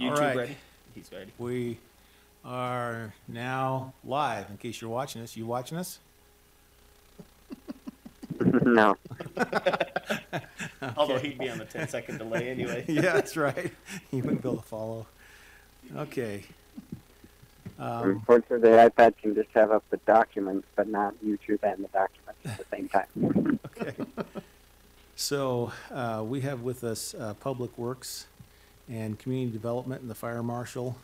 YouTube right. ready? He's ready. We are now live. In case you're watching us, you watching us? No. Although he'd be on the 10-second delay anyway. Yeah, that's right. You wouldn't be able to follow. Okay. Unfortunately, the iPad can just have up the documents, but not YouTube and the documents at the same time. Okay. So we have with us Public Works and Community Development and the Fire Marshal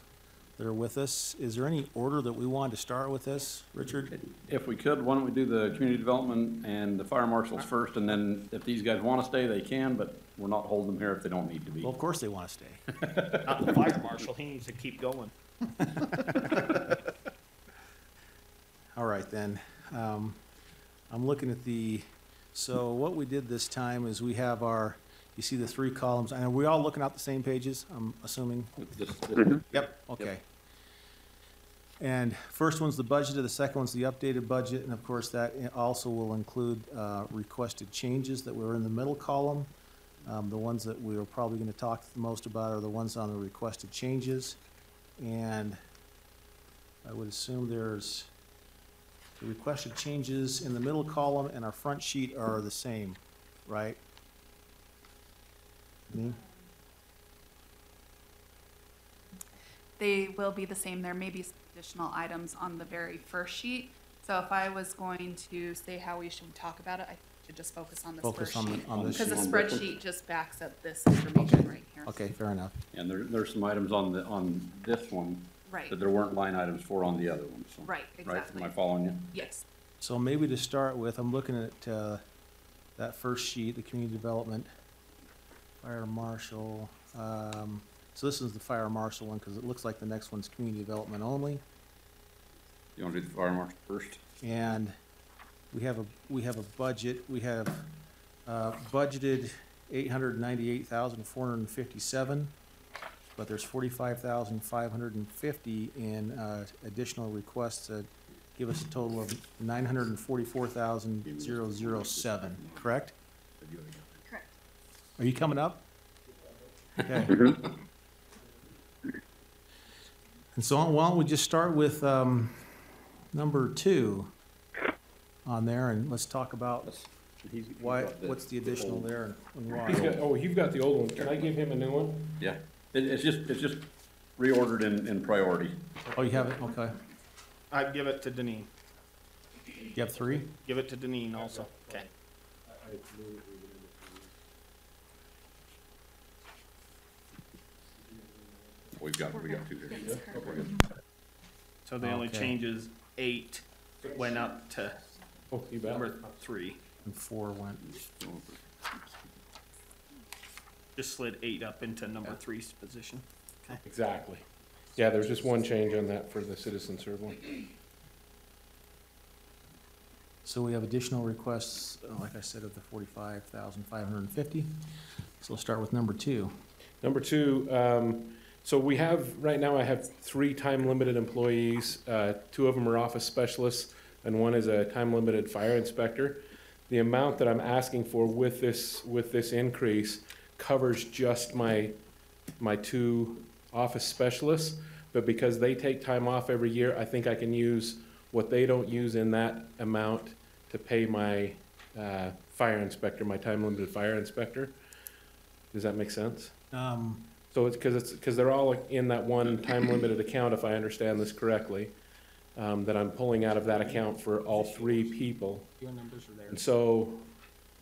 that are with us. Is there any order that we want to start with this, Richard? If we could, why don't we do the community development and the fire marshals first, and then if these guys want to stay, they can, but we're not holding them here if they don't need to be. Well, of course they want to stay. Not the fire marshal. He needs to keep going. All right, then. I'm looking at so what we did this time is we have you see the three columns. And are we all looking at the same pages, I'm assuming? Yep, okay. And first one's the budget, the second one's the updated budget, and of course that also will include requested changes that were in the middle column. The ones that we are probably going to talk the most about are the ones on the requested changes. And I would assume there's the requested changes in the middle column and our front sheet are the same, right? Me? They will be the same. There may be some additional items on the very first sheet. So if I was going to say how we should talk about it, I should just focus on this Focus first on sheet. on this Because the sheet. spreadsheet just backs up this information right here. Okay, fair enough. And there's some items on this one Right, that there weren't line items for on the other one, so. right, Right, exactly. am I following you? Yes. So maybe to start with, I'm looking at that first sheet, the community development, fire marshal. So this is the fire marshal one because it looks like the next one's community development only. You want to do the fire marshal first? And we have a budget. We have budgeted $898,457, but there's $45,550 in additional requests that give us a total of $944,007. Correct? Correct. Are you coming up? Okay. And so why don't we just start with number 2 on there, and let's talk about what's the additional there and why. You've got the old one. Can I give him a new one? Yeah, it's just reordered in priority. Oh, you have it? Okay. I'd give it to Deneen. You have 3? Give it to Deneen also. Okay. We got two here. Yes, correct. We're good. So the only Okay. change is 8 went up to Oh, you bet. number 3. And 4 went. Just slid 8 up into number 3's position. Exactly. Yeah, there's just one change on that for the citizen serve one. So we have additional requests, like I said, of the $45,550. So let's start with number 2. Number 2, so we have, right now I have 3 time-limited employees. 2 of them are office specialists, and 1 is a time-limited fire inspector. The amount that I'm asking for with this increase covers just my 2 office specialists, but because they take time off every year, I think I can use what they don't use in that amount to pay my fire inspector, my time-limited fire inspector. Does that make sense? So it's because they're all in that one time-limited account, if I understand this correctly, that I'm pulling out of that account for all 3 people. Your numbers are there. And so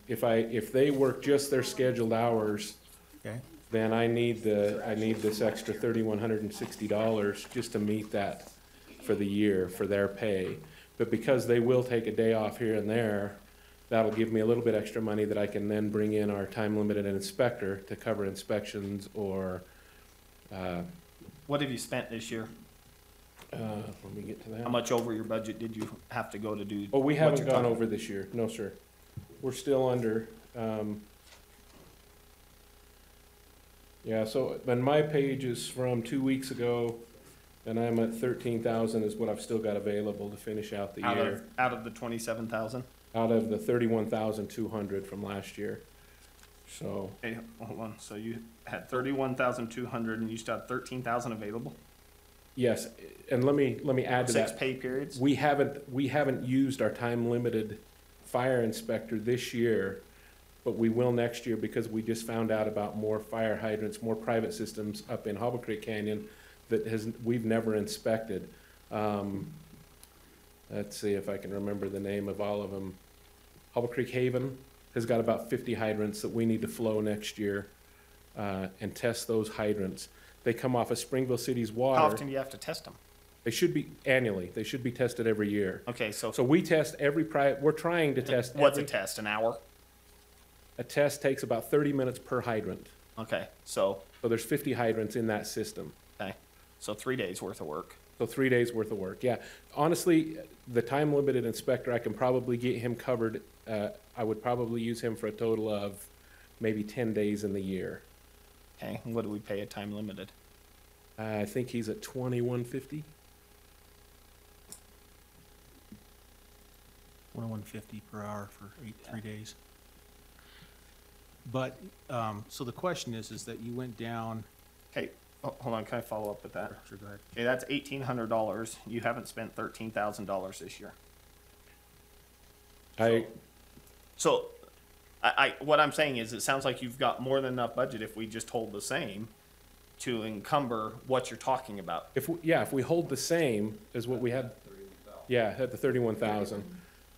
if they work just their scheduled hours, Okay. then I need this extra $3,160 just to meet that for the year for their pay. But because they will take a day off here and there, that'll give me a little bit extra money that I can then bring in our time-limited inspector to cover inspections or, What have you spent this year? let me get to that. How much over your budget did you have to go to do? Oh, we what haven't you're gone talking- over this year. No, sir. We're still under, yeah, so then my page is from 2 weeks ago, and I'm at 13,000 is what I've still got available to finish out the year. Out of the 27,000? Out of the 31,200 from last year. So, Okay, hold on, so you had 31,200 and you still have 13,000 available? yes, and let me add to Six that. pay periods? We haven't used our time-limited fire inspector this year, but we will next year because we just found out about more fire hydrants, more private systems up in Hobble Creek Canyon that we've never inspected. Let's see if I can remember the name of all of them. Hobble Creek Haven has got about 50 hydrants that we need to flow next year, and test those hydrants. They come off of Springville City's How water. often do you have to test them? They should be annually. They should be tested every year. Okay, so So we test we're trying to test. what's a every- test, an hour? A test takes about 30 minutes per hydrant. Okay, so, So there's 50 hydrants in that system. okay, so 3 days worth of work. So 3 days worth of work. Yeah. Honestly, the time limited inspector, I can probably get him covered. I would probably use him for a total of maybe 10 days in the year. Okay, and what do we pay at time limited? I think he's at 2150. 2150 per hour for 3 days. But, so the question is that you went down, Okay, hold on, can I follow up with that? sure, go ahead. Okay, that's $1,800. You haven't spent $13,000 this year. So, what I'm saying is, it sounds like you've got more than enough budget if we just hold the same to encumber what you're talking about. If we hold the same as what we had, yeah, at the 31,000.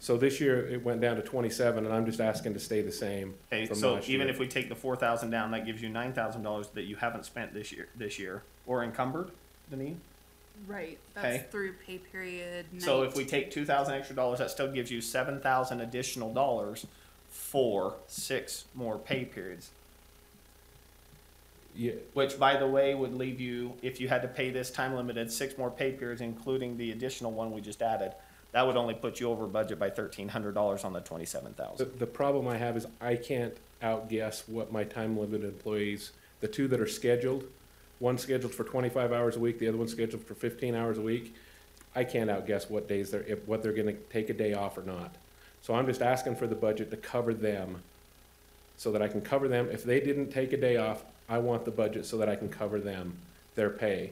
So this year it went down to 27, and I'm just asking to stay the same Okay, from so last even year. if we take the 4,000 down, that gives you $9,000 that you haven't spent this year, or encumbered, Deneen? Right, Okay. that's through pay period So if 19. we take 2,000 extra dollars, that still gives you 7,000 additional dollars for 6 more pay periods. Yeah, Which, by the way, would leave you, if you had to pay this time limited, 6 more pay periods, including the additional one we just added, that would only put you over budget by $1,300 on the 27,000. the problem I have is I can't outguess what my time limited employees, the two that are scheduled, one scheduled for 25 hours a week, the other one scheduled for 15 hours a week. I can't outguess what days what they're gonna take a day off or not. So I'm just asking for the budget to cover them, so that I can cover them. If they didn't take a day off, I want the budget so that I can cover them, their pay.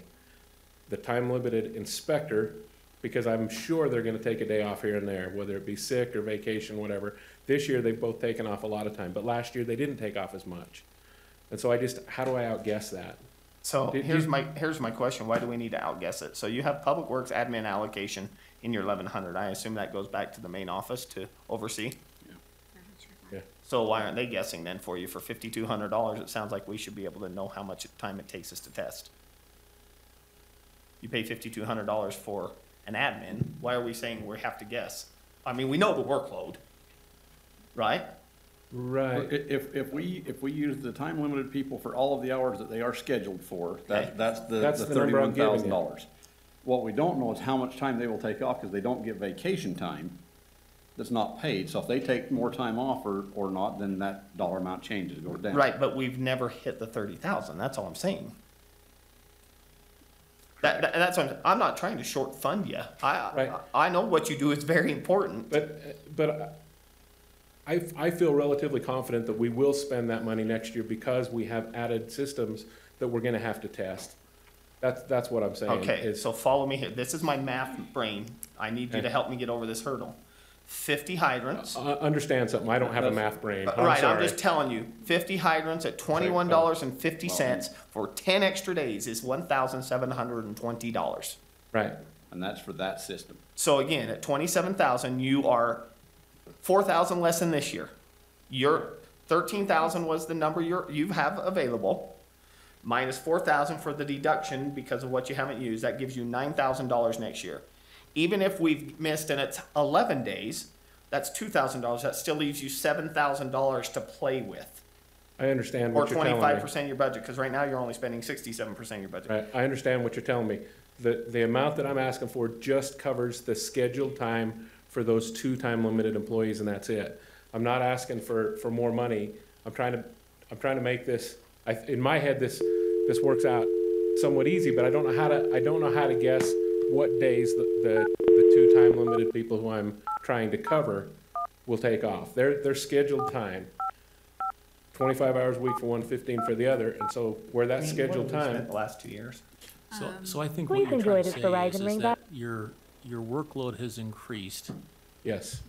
The time limited inspector, because I'm sure they're gonna take a day off here and there, whether it be sick or vacation, whatever. This year, they've both taken off a lot of time, but last year, they didn't take off as much. And so how do I outguess that? So Did- here's my question, why do we need to outguess it? So you have Public Works admin allocation in your 1,100, I assume that goes back to the main office to oversee? Yeah. So why aren't they guessing then for you for $5,200? It sounds like we should be able to know how much time it takes us to test. You pay $5,200 for an admin, why are we saying we have to guess? I mean, we know the workload, right? Right. If we use the time limited people for all of the hours that they are scheduled for, Okay. that's the That's the number I'm giving you. $31,000. What we don't know is how much time they will take off, because they don't get vacation time that's not paid. So if they take more time off or not, then that dollar amount changes, goes down. Right, but we've never hit the 30,000, that's all I'm saying. That's what I'm not trying to short fund you. Right. I know what you do is very important. But I feel relatively confident that we will spend that money next year because we have added systems that we're gonna have to test. That's what I'm saying. Okay, is- so follow me here. This is my math brain. I need you to Okay. help me get over this hurdle. 50 hydrants. Understand something, I don't have a math brain, I'm Right, I'm sorry. just telling you, 50 hydrants at $21.50 for 10 extra days is $1,720. Right, And that's for that system. So again, at 27,000, you are 4,000 less than this year. Your 13,000 was the number you have available, minus 4,000 for the deduction because of what you haven't used. That gives you $9,000 next year. Even if we've missed and it's 11 days, that's $2,000. That still leaves you $7,000 to play with, I understand or what you're telling me. 25% of your budget. Because right now you're only spending 67% of your budget. Right, I understand what you're telling me. The amount that I'm asking for just covers the scheduled time for those 2 time limited employees, and that's it. I'm not asking for more money. I'm trying to make this, in my head, this works out somewhat easy, but I don't know how to guess what days the 2 time limited people who I'm trying to cover will take off. Their scheduled time 25 hours a week for one, 15 for the other, and so where I that mean, scheduled what have we spent time, the last 2 years? So I think what Please you're enjoy trying to this say Verizon is ring that your workload has increased yes,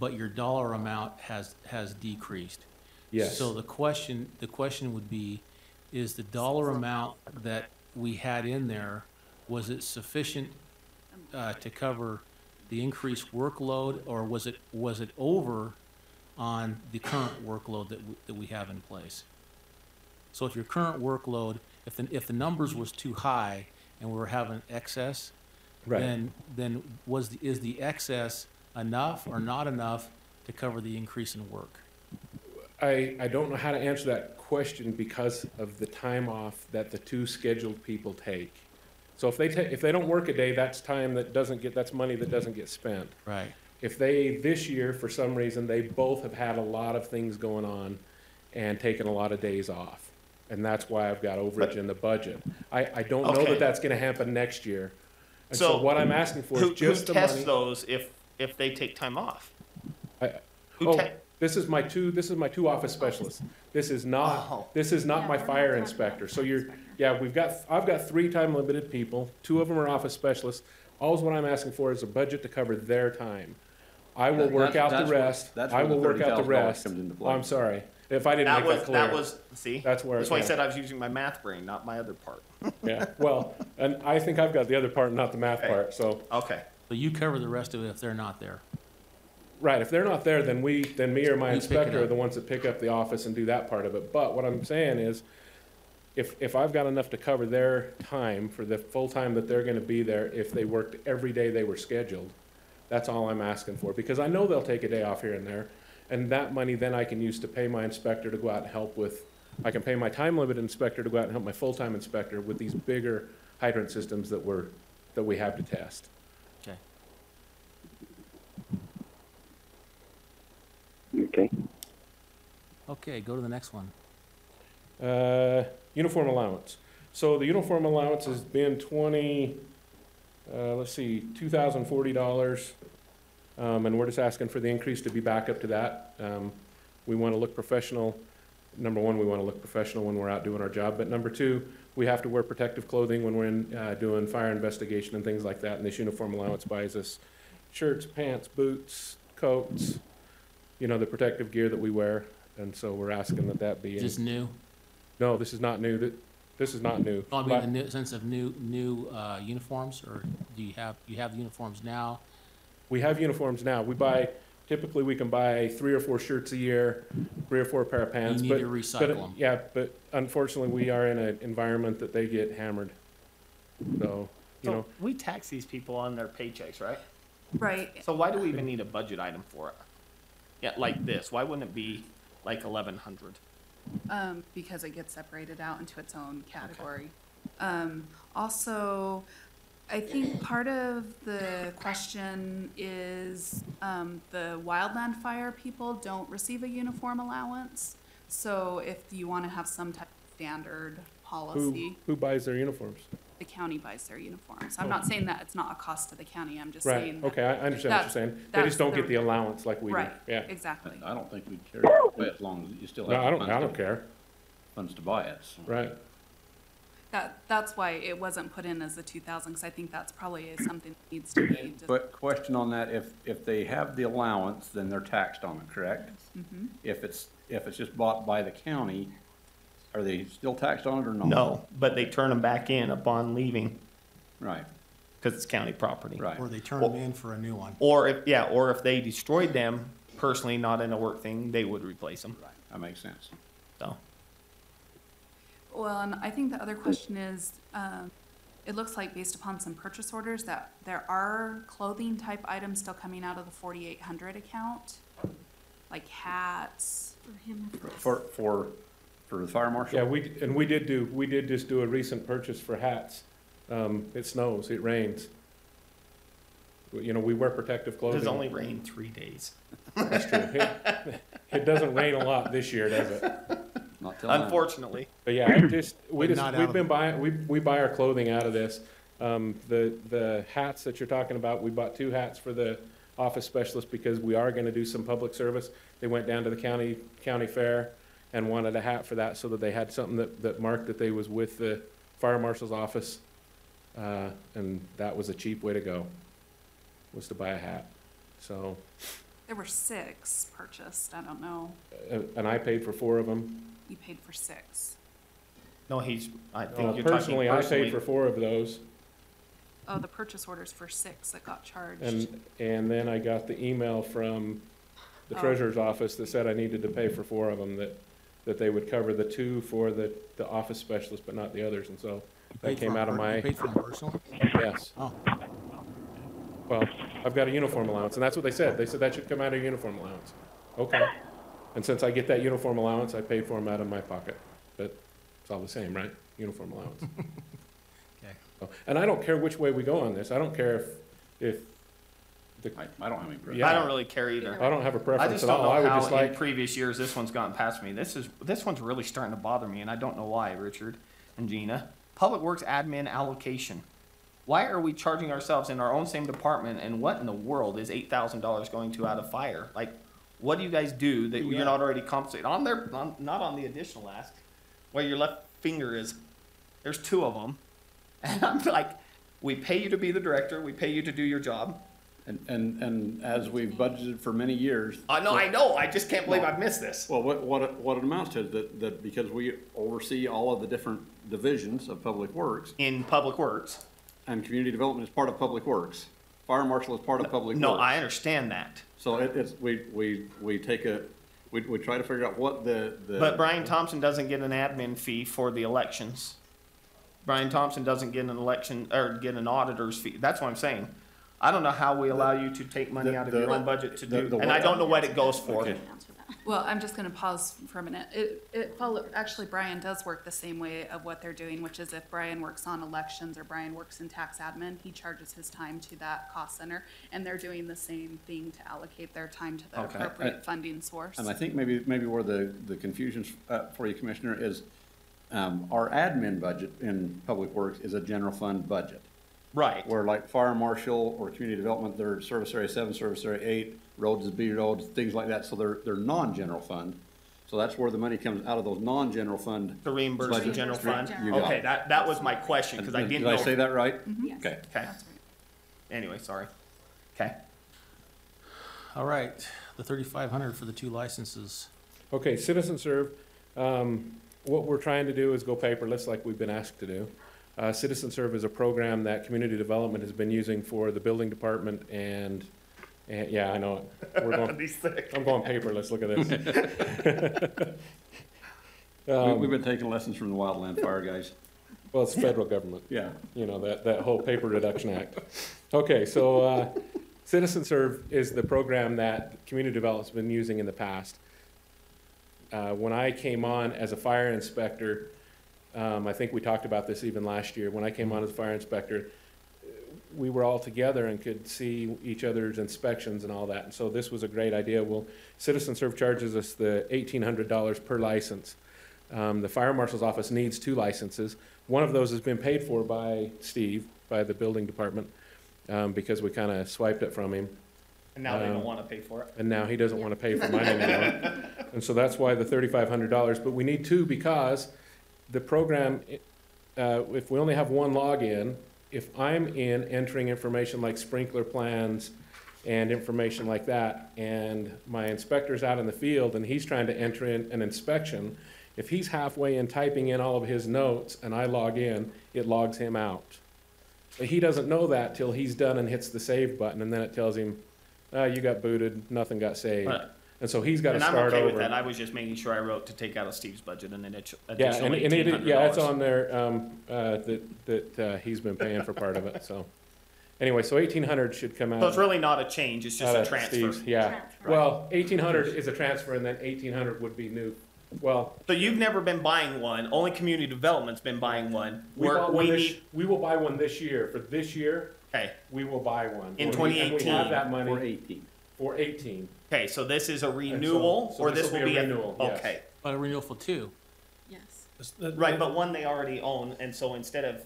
but your dollar amount has decreased. yes. So the question would be, is the dollar amount that we had in there, was it sufficient to cover the increased workload, or was it over on the current workload that we have in place? So if your current workload, if the numbers was too high and we were having excess, Right. then is the excess enough or not enough to cover the increase in work? I don't know how to answer that question because of the time off that the two scheduled people take. So if they don't work a day, that's time that doesn't get, that's money that doesn't get spent. Right. If they, this year, for some reason, they both have had a lot of things going on and taken a lot of days off. And that's why I've got overage in the budget. I don't know Okay. that that's gonna happen next year. And So so what I'm asking for Who is just the tests money. those if they take time off? I- Who Oh, te- this is my two office specialists. This is Oh. not my fire inspector. So I've got 3 time-limited people, 2 of them are office specialists. All's what I'm asking for is a budget to cover their time. I will work out the That's where- rest. that's I where the will work out the $30,000 rest. comes into Oh, play. I'm sorry. If I didn't make that clear. that was, see? That's where- That's why I yeah. said I was using my math brain, not my other part. Yeah, well, and I think I've got the other part, not the math Okay. part, so. Okay. So you cover the rest of it if they're not there. Right, if they're not there, then me or my You pick it inspector are up. the ones that pick up the office and do that part of it. But what I'm saying is, if I've got enough to cover their time for the full time that they're gonna be there, if they worked every day they were scheduled, that's all I'm asking for, because I know they'll take a day off here and there. And that money then I can use to pay my inspector to go out and help with, I can pay my time-limited inspector to go out and help my full-time inspector with these bigger hydrant systems that we have to test. Okay. Okay. Okay, go to the next one. Uniform allowance. So the uniform allowance has been $2,040. And we're just asking for the increase to be back up to that. We want to look professional. Number one, we want to look professional when we're out doing our job. But number two, we have to wear protective clothing when we're in, doing fire investigation and things like that. And this uniform allowance buys us shirts, pants, boots, coats, the protective gear that we wear. And so we're asking that be. Is this new? No, this is not new. This is not new. No, I mean, the sense of new uniforms, or do you have the uniforms now? We have uniforms now. Typically we can buy 3 or 4 shirts a year, 3 or 4 pair of pants. need but- to recycle but, 'em. Yeah, but unfortunately, we are in an environment that they get hammered. So, So we tax these people on their paychecks, right? Right. So why do we even need a budget item for it? Yeah, like this. Why wouldn't it be like 1,100? Because it gets separated out into its own category. Also, I think part of the question is, the wildland fire people don't receive a uniform allowance. So if you wanna have some type of standard policy, who buys their uniforms? the county buys their uniforms. I'm not saying that it's not a cost to the county, I'm just Right, saying that. okay, I understand what you're that's- saying. They that's just don't the- get the allowance like we do. Right, Yeah. exactly. I don't think we'd care either way as long as you still No, have. I the don't funds to- care. Funds to buy it, so. Right. That's why it wasn't put in as the 2,000, because I think that's probably something that needs to be. But question on that, if they have the allowance, then they're taxed on it, correct? Mhm. If it's just bought by the county, are they still taxed on it or not? No, but they turn them back in upon leaving Right, because it's county property. right. Or they turn them in for a new one? Or if they destroyed them personally, not in a work thing, they would replace them. Right, that makes sense. So, Well, and I think the other question is, it looks like based upon some purchase orders that there are clothing type items still coming out of the 4,800 account, like hats. For the fire marshal? Yeah, we did just do a recent purchase for hats. It snows, it rains. We wear protective clothing. it's only rained 3 days. That's true. It doesn't rain a lot this year, does it? Not till now. Unfortunately. But yeah, But not out we've of been buying, we buy our clothing out of this. The hats that you're talking about, we bought 2 hats for the office specialist because we are gonna do some public service. They went down to the county fair and wanted a hat for that so that they had something that marked that they was with the fire marshal's office. And that was a cheap way to go, was to buy a hat. So, There were 6 purchased, I don't know, and I paid for 4 of them. you paid for 6. No, I think you're talking Personally, I personally. paid for 4 of those. Oh, the purchase orders for 6 that got charged. And then I got the email from the treasurer's office that said I needed to pay for 4 of them, that they would cover the 2 for the office specialist, but not the others, and so that came out of You my, paid for them personal? yes. Oh, Well, I've got a uniform allowance, and that's what they said. They said that should come out of your uniform allowance. Okay. And since I get that uniform allowance, I paid for them out of my pocket. But it's all the same, right? Uniform allowance. okay. So, and I don't care which way we go on this. I don't care if I don't have any. Yeah. I don't really care either. I don't have a I preference just at don't all. I know would how just in like, previous years this one's gotten past me. This one's really starting to bother me, and I don't know why, Richard and Gina. Public Works admin allocation. Why are we charging ourselves in our own same department, and what in the world is $8,000 going to out of fire? Like, what do you guys do that you're not already compensated on there? Not on the additional ask, where your left finger is. There's 2 of them, and I'm like, we pay you to be the director, we pay you to do your job. And as we've budgeted for many years. I know, I just can't believe I've missed this. Well, what it amounts to is that because we oversee all of the different divisions of Public Works, In Public Works. and community development is part of Public Works, fire marshal is part of Public Works. No, I understand that. So we try to figure out what the. But Brian Thompson doesn't get an admin fee for the elections. Brian Thompson doesn't get an election, or get an auditor's fee. That's what I'm saying. I don't know how we allow you to take money out of your own budget to do, and I don't know what it goes for. Okay. Well, I'm just gonna pause for a minute. Actually, Brian does work the same way of what they're doing, which is if Brian works on elections or Brian works in tax admin, he charges his time to that cost center, and they're doing the same thing to allocate their time to the Okay. appropriate funding source. And I think maybe where the confusion's for you, Commissioner, is our admin budget in Public Works is a general fund budget. Right. Where like fire marshal or community development, they're service area 7, service area 8, roads is B roads, things like that, so they're non-general fund. So that's where the money comes out of those non-general fund. To reimburse the budget. general fund? You got Okay, it. that was my question, because I didn't know. Did I say that right? Yes. Okay. Okay, anyway, sorry. Okay. All right, the 3,500 for the 2 licenses. okay, Citizen Serve, what we're trying to do is go paperless like we've been asked to do. Citizen Serve is a program that community development has been using for the building department and yeah, I know, we're going, These thick. I'm going paperless, look at this. We've been taking lessons from the Wildland Fire guys. Well, it's federal government. Yeah. You know, that whole Paper Reduction Act. Okay, so, Citizen Serve is the program that community development's been using in the past. When I came on as a fire inspector, I think we talked about this even last year, when I came on as a fire inspector, we were all together and could see each other's inspections and all that, and so this was a great idea. Well, Citizen Serve charges us the $1,800 per license. The fire marshal's office needs 2 licenses. One of those has been paid for by Steve, by the building department, because we kind of swiped it from him. And now they don't want to pay for it. And now he doesn't want to pay for mine anymore. And so that's why the $3,500, but we need 2 because the program, if we only have 1 login, if I'm in entering information like sprinkler plans and information like that, and my inspector's out in the field and he's trying to enter in an inspection, if he's halfway in typing in all of his notes and I log in, it logs him out. But he doesn't know that till he's done and hits the save button, and then it tells him, you got booted, nothing got saved. Right. And so he's got to And I'm start okay over. with that. I was just making sure I wrote to take out of Steve's budget and then Yeah, additional and it, $1,800. yeah, it's on there, that he's been paying for part of it, so. Anyway, so 1,800 should come out. So it's really not a change, it's just out a of transfer. Steve's, yeah. Well, 1,800 is a transfer, and then 1,800 would be new. Well, So you've never been buying one, only community development's been buying one. we Where bought we one this, need, we will buy one this year. For this year, okay, we will buy one. In And we have 2018. that For money 18. for 18. okay, so this is a renewal, so or this this will will be be a a? renewal, yes. Okay, But a renewal for 2. Yes. right, but one they already own, and so instead of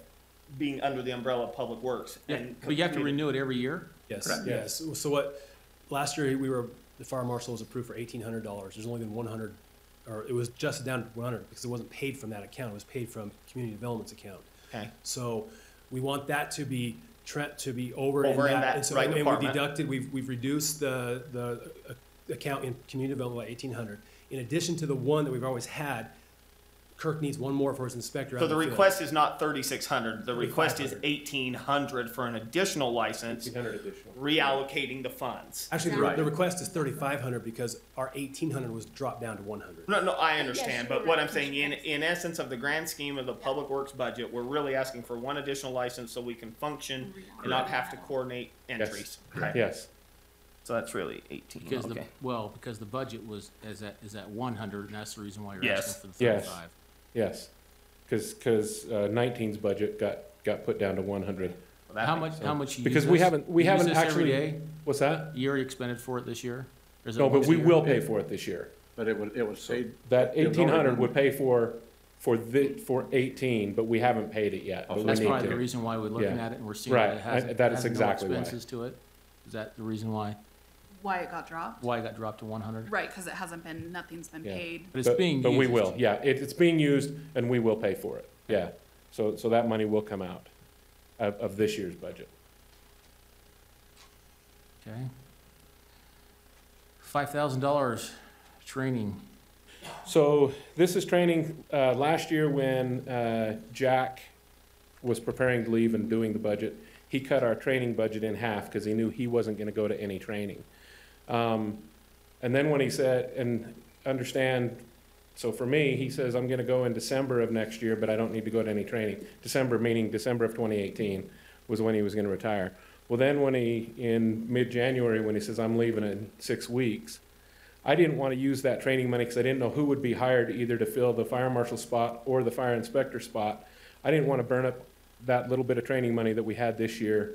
being under the umbrella of Public Works Yeah, and. but you have to renew it every year? Yes, Correct. yes. So what, last year, the fire marshal was approved for $1,800. There's only been 100, or it was just down to 100 because it wasn't paid from that account. It was paid from community development's account. Okay. So we want that to be over in Over in that. that And so, right and we department. deducted, we've reduced the account in community development by 1,800. In addition to the one that we've always had, Kirk needs one more for his inspector. out So in the field. request is not 3,600, the request is 3,500. 1,800 for an additional license, 1,500 additional. reallocating the funds. Actually, Right. the request is 3,500 because our 1,800 was dropped down to 100. No, I understand, but what I'm saying, in essence of the grand scheme of the public works budget, we're really asking for one additional license so we can function and not have to coordinate entries. Okay. Yes, So that's really 18, Because okay. because the budget is at 100, and that's the reason why you're Yes. asking for the Yes. 35. yes. Because 19's budget got put down to 100. Well, that How makes much, how much you use Because we this? haven't You use this every actually. day? What's that? You already expended for it this year? Or is it No, but once a we year? will pay for it this year. But it was paid. That it was already 1,800 been- would pay for 18, but we haven't paid it yet. Oh, But so we That's need probably the to. reason why we're looking Yeah. at it and we're seeing Right. that it has, That is has exactly no why. expenses to it? Is that the reason why Why it got dropped? it got dropped to 100? Right, because it hasn't been, nothing's been Yeah. paid. But it's being used. But we will, yeah. It's being used and we will pay for it, yeah. So that money will come out of this year's budget. Okay. $5,000 training. So this is training, last year when Jack was preparing to leave and doing the budget, he cut our training budget in half because he knew he wasn't gonna go to any training. And then when he said, and understand, so for me, he says, I'm gonna go in December of next year, but I don't need to go to any training. December, meaning December of 2018, was when he was gonna retire. Well, then when in mid-January, when he says, I'm leaving in 6 weeks, I didn't want to use that training money because I didn't know who would be hired either to fill the fire marshal spot or the fire inspector spot. I didn't want to burn up that little bit of training money that we had this year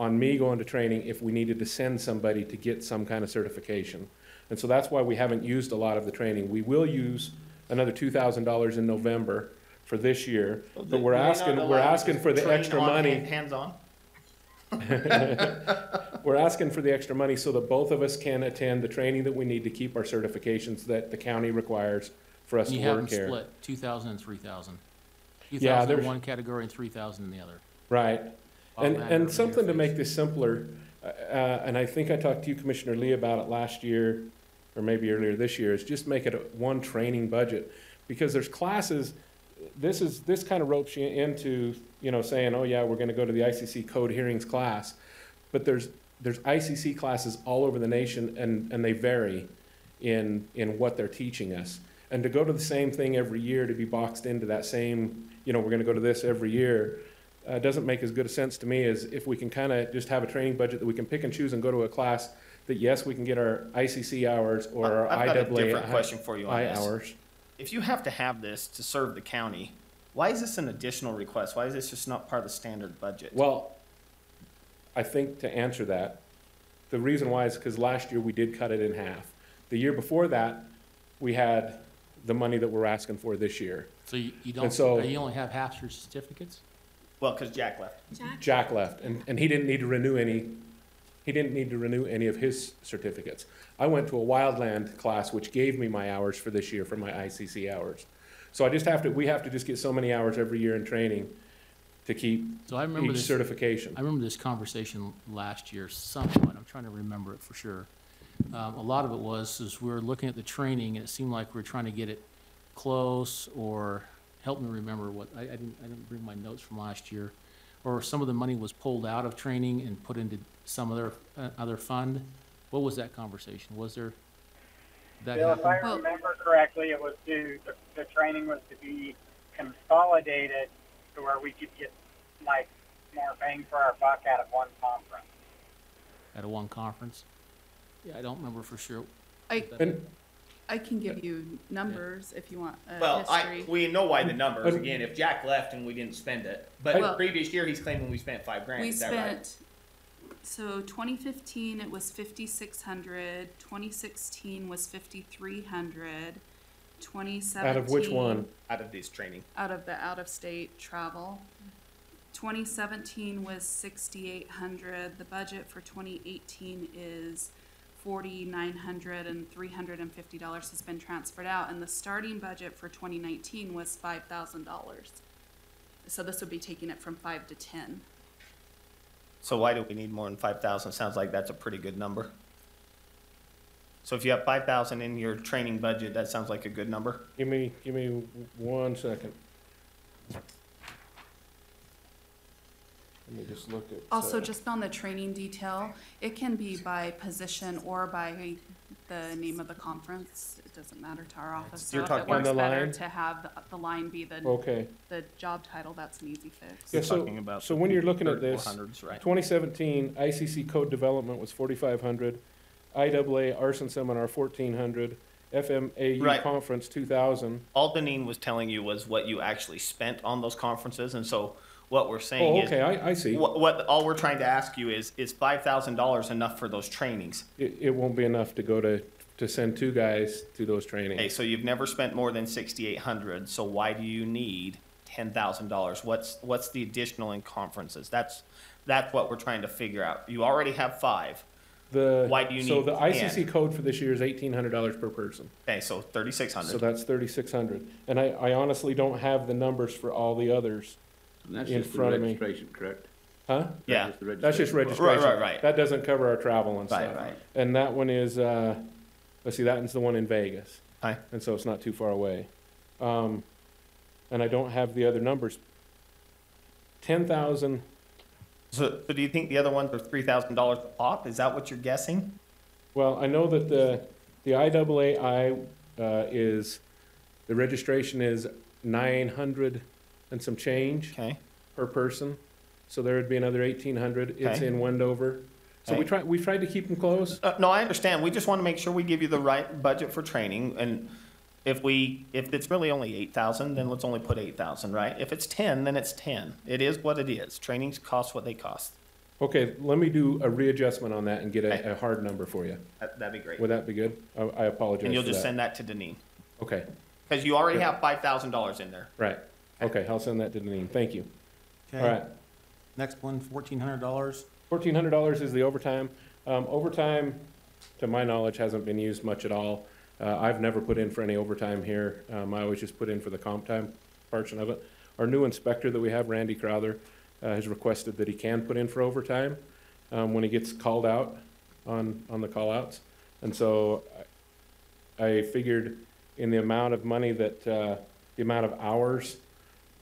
on me going to training if we needed to send somebody to get some kind of certification. And so that's why we haven't used a lot of the training. We will use another $2,000 in November for this year, but we're asking for the extra money. Hands-on? We're asking for the extra money so that both of us can attend the training that we need to keep our certifications that the county requires for us to You have them work here. split, 2,000 and 3,000. Yeah, 2,000 in there's- one category and 3,000 in the other. Right. I'll And, have and it something to interface. make this simpler, and I think I talked to you, Commissioner Lee, about it last year, or maybe earlier this year, is just make it a one training budget. Because there's classes, this kind of ropes you into, saying, oh yeah, we're gonna go to the ICC code hearings class. But there's ICC classes all over the nation, and they vary in what they're teaching us. And to go to the same thing every year, to be boxed into that same, we're gonna go to this every year, doesn't make as good a sense to me as if we can kind of just have a training budget that we can pick and choose and go to a class that, yes, we can get our ICC hours or our I've got a IAA different question for you on this. hours. If you have to have this to serve the county, why is this an additional request? Why is this just not part of the standard budget? Well, I think to answer that, the reason why is because last year we did cut it in half. The year before that, we had the money that we're asking for this year. So you And don't, so- you only have half your certificates? Well, because Jack left. Jack left, and he didn't need to renew any of his certificates. I went to a wildland class, which gave me my hours for this year for my ICC hours. So we have to just get so many hours every year in training to keep So I remember each this, certification. I remember this conversation last year somewhat. I'm trying to remember it for sure. A lot of it was we were looking at the training and it seemed like we were trying to get it close, or help me remember what, I didn't bring my notes from last year. Or some of the money was pulled out of training and put into some other fund. What was that conversation? Was there that Bill, if I happened? Well- remember correctly, it was the training was to be consolidated to where we could get like more bang for our buck out of one conference. At a one conference? Yeah, I don't remember for sure. And I can give you numbers if you want a Well, history. we know why the numbers, And- again, if Jack left and we didn't spend it. But Well- previous year, he's claiming we spent $5,000, We is that right? spent, so 2015, it was 5,600, 2016 was 5,300, 2017. out of which one? Out of this training. Out of the out-of-state travel. 2017 was 6,800. The budget for 2018 is 4,900, and $350 has been transferred out. And the starting budget for 2019 was $5,000. So this would be taking it from 5 to 10. So why do we need more than 5,000? Sounds like that's a pretty good number. So if you have 5,000 in your training budget, that sounds like a good number. Give me 1 second. Let me just look at. Also, just on the training detail, it can be by position or by the name of the conference. It doesn't matter to our office. So You're if talking it works on the better line? to have the line be Okay. the job title, that's an easy fix. Yeah, We're so- talking about so when you're looking at this, 3400s, right? 2017 ICC code development was 4,500. IAA arson seminar 1,400. FMAU Right. conference 2,000. All Deneen was telling you was what you actually spent on those conferences, and so what we're saying Oh, is, okay, I see. all we're trying to ask you is $5,000 enough for those trainings? It won't be enough to go to send 2 guys to those trainings. Okay, so you've never spent more than 6,800, so why do you need $10,000? What's the additional in conferences? That's what we're trying to figure out. You already have 5. Why do you So need the 10? ICC code for this year is $1,800 per person. Okay, so So 3,600. that's 3,600. And I honestly don't have the numbers for all the others. And that's In just the front of me. registration, correct? Huh? Yeah. That's just registration. Right. That doesn't cover our travel and Right, stuff. right. And that one is, let's see, that one's the one in Vegas. Hi. And so it's not too far away. And I don't have the other numbers. 10,000, So do you think the other ones are $3,000 a pop? Is that what you're guessing? well, I know that the IAAI is, the registration is 900 and some change Okay. per person. So there would be another 1,800. It's Okay. in Wendover. So Okay. we tried to keep them close. No, I understand. We just want to make sure we give you the right budget for training. And if it's really only 8,000, then let's only put 8,000, right? If it's 10, then it's 10. It is what it is. Trainings cost what they cost. Okay, let me do a readjustment on that and get Okay. a hard number for you. That'd be great. Would that be good? I apologize And you'll for just that. send that to Deneen. Okay, Because you already have $5,000 in there. right. Okay, I'll send that to Deneen. Thank you. All Okay, right. next one, $1,400. $1,400 is the overtime. Overtime, to my knowledge, hasn't been used much at all. I've never put in for any overtime here. I always just put in for the comp time portion of it. Our new inspector that we have, Randy Crowther, has requested that he can put in for overtime when he gets called out on the call-outs. And so I figured in the amount of money that, the amount of hours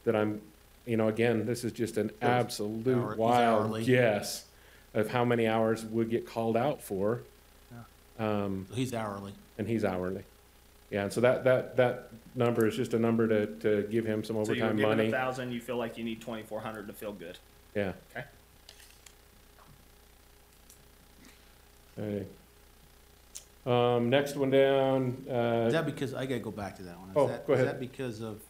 that I'm, again, this is just an absolute He's wild hourly. guess of how many hours would get called out for. He's hourly. And he's hourly. Yeah, and so that number is just a number to give him some So you're overtime given money. 1,000, you feel like you need 2,400 to feel good. Yeah. Okay. Okay. Next one down, Is that because, I gotta go back to that one. Is Oh, that- go ahead. Is that because of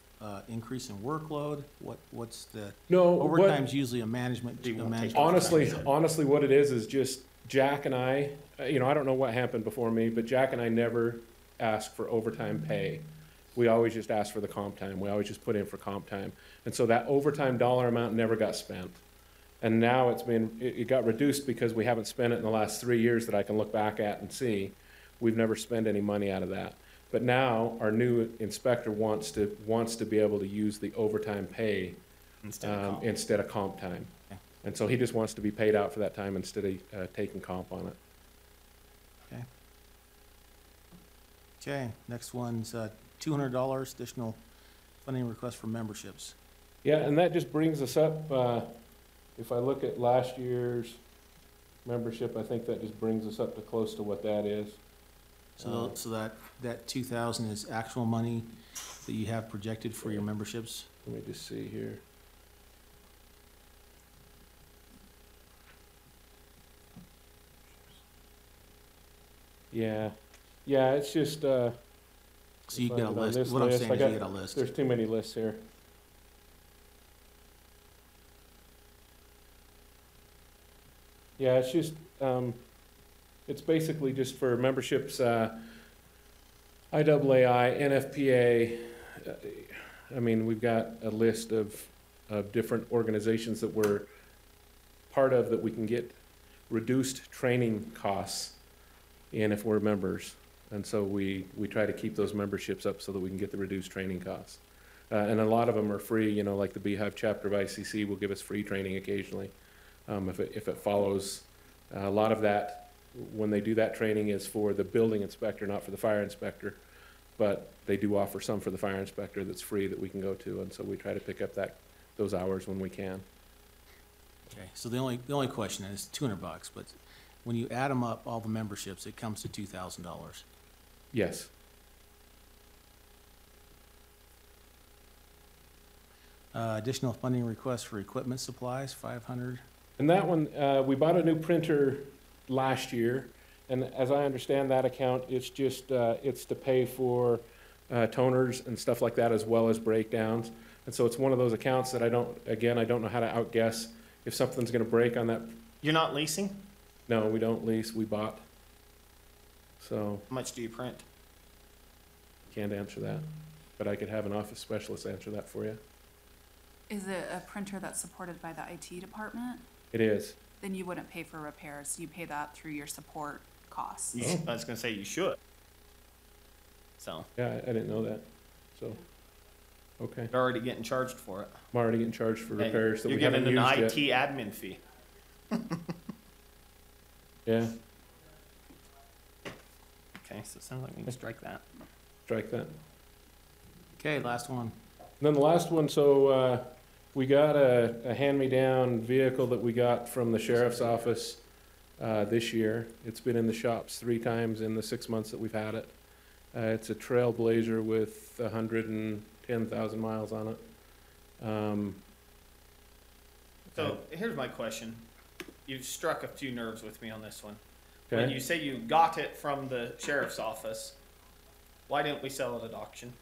increase in workload? What's the, no, what, overtime's usually a management. He won't take honestly, what it is just Jack and I, I don't know what happened before me, but Jack and I never asked for overtime pay. We always just asked for the comp time. We always just put in for comp time. And so that overtime dollar amount never got spent. And now it got reduced because we haven't spent it in the last 3 years that I can look back at and see. We've never spent any money out of that. But now our new inspector wants to be able to use the overtime pay instead of comp time. Okay. And so he just wants to be paid out for that time instead of taking comp on it. Okay. Okay, next one's $200 additional funding request for memberships. Yeah, and that just brings us up, if I look at last year's membership, I think that just brings us up to close to what that is. So that 2,000 is actual money that you have projected for your memberships? Let me just see here. Yeah, it's just, So you Find got a it on list, this what I'm list. saying I is got- you got a list. there's too many lists here. Yeah, it's just, it's basically just for memberships, IAAI, NFPA. I mean, we've got a list of of different organizations that we're part of that we can get reduced training costs in if we're members. And so we try to keep those memberships up so that we can get the reduced training costs. And a lot of them are free, you know, like the Beehive chapter of ICC will give us free training occasionally. If it follows, a lot of that, when they do that training is for the building inspector, not for the fire inspector. But they do offer some for the fire inspector that's free that we can go to. And so we try to pick up those hours when we can. Okay, so the only question is $200, but when you add them up, all the memberships, it comes to $2,000. Yes. Additional funding request for equipment supplies, 500. And that one, we bought a new printer last year, and as I understand that account, it's just, it's to pay for toners and stuff like that, as well as breakdowns. And so it's one of those accounts that I don't know how to outguess if something's gonna break on that. You're not leasing? No, we don't lease, we bought. So, How much do you print? can't answer that, but I could have an office specialist answer that for you. Is it a printer that's supported by the IT department? It is. Then you wouldn't pay for repairs. You pay that through your support costs. I was gonna say you should. So, Yeah, I didn't know that, so, okay. they're already getting charged for it. I'm already getting charged for repairs that You're we haven't giving an used yet. IT admin fee. Yeah, Okay, so it sounds like we can strike that. strike that. Okay, last one. And then the last one, so, we got a hand-me-down vehicle that we got from the sheriff's office, this year. It's been in the shops 3 times in the 6 months that we've had it. It's a Trailblazer with 110,000 miles on it. So here's my question. You've struck a few nerves with me on this one. When Okay, you say you got it from the sheriff's office, why didn't we sell it at auction?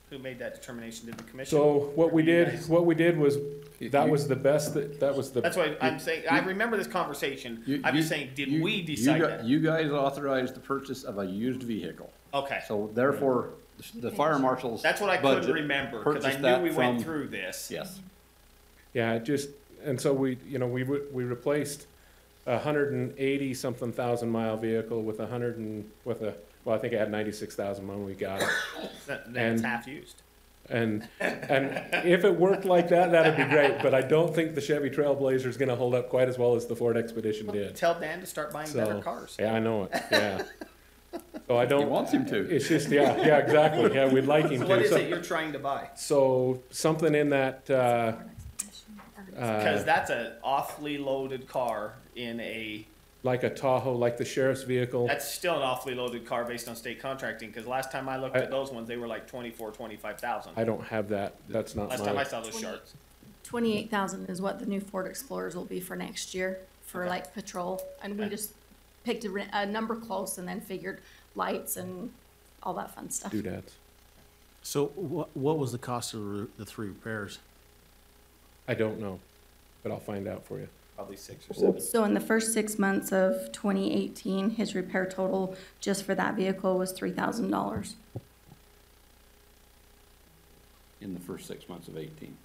Who made that determination? Did the commission? so what we Or you did, guys? was, that was the best, that was the. That's why I'm saying, I remember this conversation. I'm just saying, did we decide that? You guys authorized the purchase of a used vehicle. Okay, So therefore, the fire marshal's that's what I couldn't budget remember, because I purchased knew that we went from- through this. Yes. Yeah, it just, and so we, you know, we replaced a 180-something thousand mile vehicle with well, I think it had 96,000 when we got it. That's And- half used. And if it worked like that, that'd be great, but I don't think the Chevy Trailblazer is gonna hold up quite as well as the Ford Expedition did. Tell Dan to start buying better So, cars. yeah, I know it, yeah. So I He don't, wants him to. it's just, yeah, exactly, yeah, we'd like him So what to. is So- it you're trying to buy? So something in that, Because that's an awfully loaded car in a, like a Tahoe, like the sheriff's vehicle. that's still an awfully loaded car based on state contracting, because last time I looked at those ones, they were like 25,000. I don't have that, that's not Last time I mine. saw those charts. 28,000 is what the new Ford Explorers will be for next year for Okay. like patrol. And we Okay. just picked a number close and then figured lights and all that fun stuff. Doodads. So what was the cost of the 3 repairs? I don't know, but I'll find out for you. Probably 6 or 7. So in the first 6 months of 2018, his repair total just for that vehicle was $3,000. In the first 6 months of 18.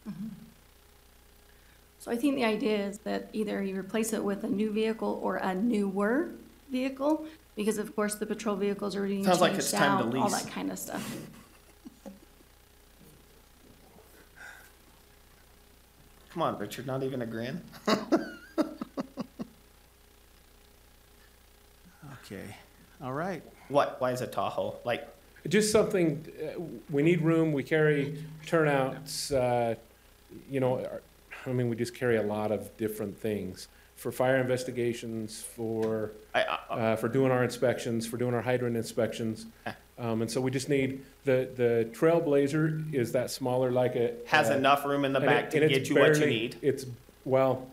So I think the idea is that either you replace it with a new vehicle or a newer vehicle, because of course the patrol vehicles are being Sounds like it's changed time to out, all lease. that kind of stuff. Come on, Richard, not even a grin? Okay, all right. What? Why is it Tahoe? Like, Just something, we need room, we carry turnouts, you know, I mean, we just carry a lot of different things. For fire investigations, for doing our inspections, for doing our hydrant inspections. And so we just need, the Trailblazer is that smaller, like a. has enough room in the and back it- to and it's get you what you barely- need? It's, well,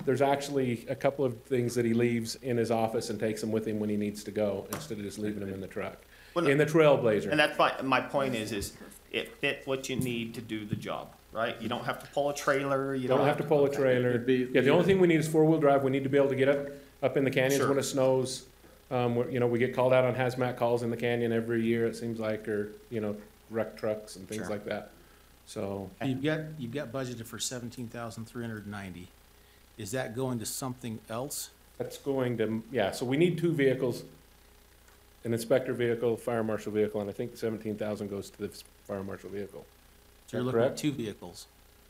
there's actually a couple of things that he leaves in his office and takes them with him when he needs to go, instead of just leaving them in the truck. Well, no- In the Trailblazer. And that's fine. My point is it fit what you need to do the job, right? You don't have to pull a trailer, you Don't have to pull a trailer. It'd be- Yeah, the only thing we need is four-wheel drive. We need to be able to get up in the canyons Sure. when it snows. You know, we get called out on hazmat calls in the canyon every year, it seems like, or, you know, wreck trucks and things Sure. like that. So, You've got budgeted for 17,390. Is that going to something else? that's going to, yeah, so we need two vehicles, an inspector vehicle, fire marshal vehicle, and I think 17,000 goes to the fire marshal vehicle. So you're that looking at correct? 2 vehicles.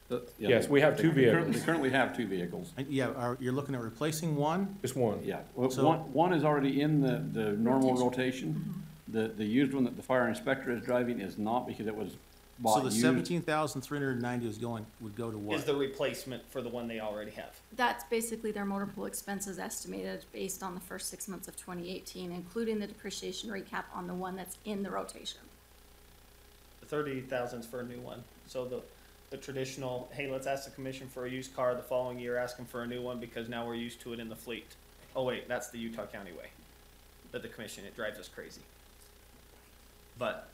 Yeah, Yes, we have they- two they currently- vehicles. They currently have two vehicles. And yeah, you're looking at replacing one? Just one. Yeah, well, So- one is already in the normal rotation. The used one that the fire inspector is driving is not because it was So bought the used. 17,390 would go to Is what? the replacement for the one they already have. That's basically their motor pool expenses estimated based on the first 6 months of 2018, including the depreciation recap on the one that's in the rotation. The 38,000 is for a new one. So the traditional, hey, let's ask the commission for a used car the following year, ask them for a new one because now we're used to it in the fleet. Oh wait, that's the Utah County way. But the commission, it drives us crazy. But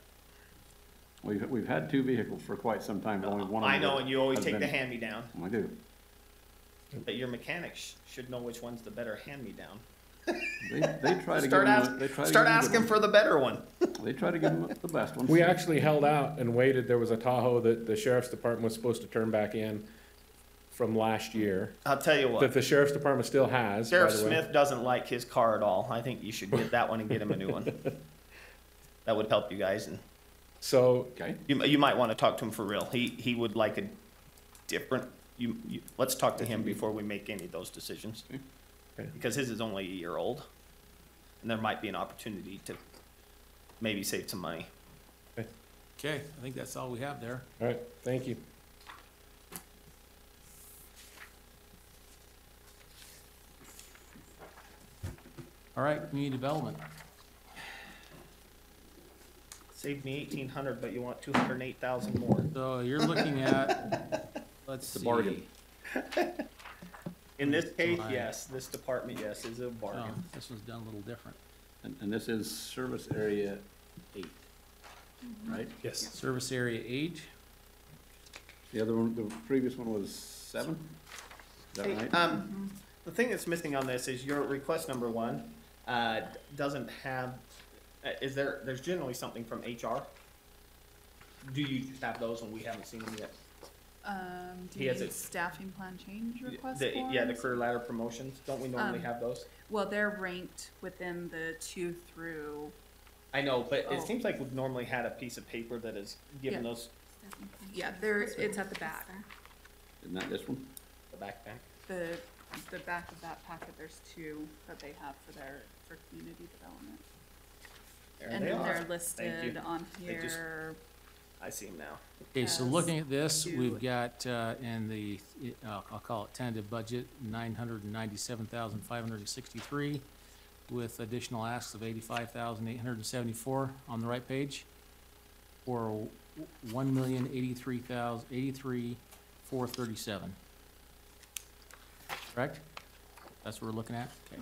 We've had two vehicles for quite some time, but only one of them. I know, and you always has take the been- hand-me-down, I do. but your mechanics should know which one's the better hand-me-down. They try to give Start them, they try to give start them asking the- for the better one. They try to give them the best ones. We actually held out and waited. There was a Tahoe that the sheriff's department was supposed to turn back in from last year, I'll tell you that what, the sheriff's department still has, by Sheriff the way. Smith doesn't like his car at all. I think you should get that one and get him a new one. That would help you guys, and So, Okay, you might want to talk to him for real. He would like a different, let's talk to him before we make any of those decisions. Okay. Because his is only a year old, and there might be an opportunity to maybe save some money. Okay, I think that's all we have there. all right, thank you. All right, community development. Saved me 1,800, but you want 208,000 more. So you're looking at, let's see. a bargain. In this case, July. yes, this department, yes, is a Oh, bargain. this was done a little different. and this is service area 8, right? Yes. Service area 8, The other one, the previous one was 7? Is that Hey, right? the thing that's missing on this is your request number 1, doesn't have, there's generally something from HR? Do you just have those and we haven't seen them yet? Do He you has need it. staffing plan change request Yeah, the forms? career ladder promotions, don't we normally Um, have those? Well, they're ranked within the 2 through, I know, but it Oh. seems like we've normally had a piece of paper that is given Yeah. those, yeah, it's at the back. Isn't that this one? the backpack. The back of that packet, there's 2 that they have for community development. There And they then are. they're Thank listed you. on They just- here. I see them now. okay, so As looking at this, to- we've got, in the, I'll call it tentative budget, 997,563, with additional asks of 85,874 on the right page, or 1,083,437. Correct? That's what we're looking at? Okay.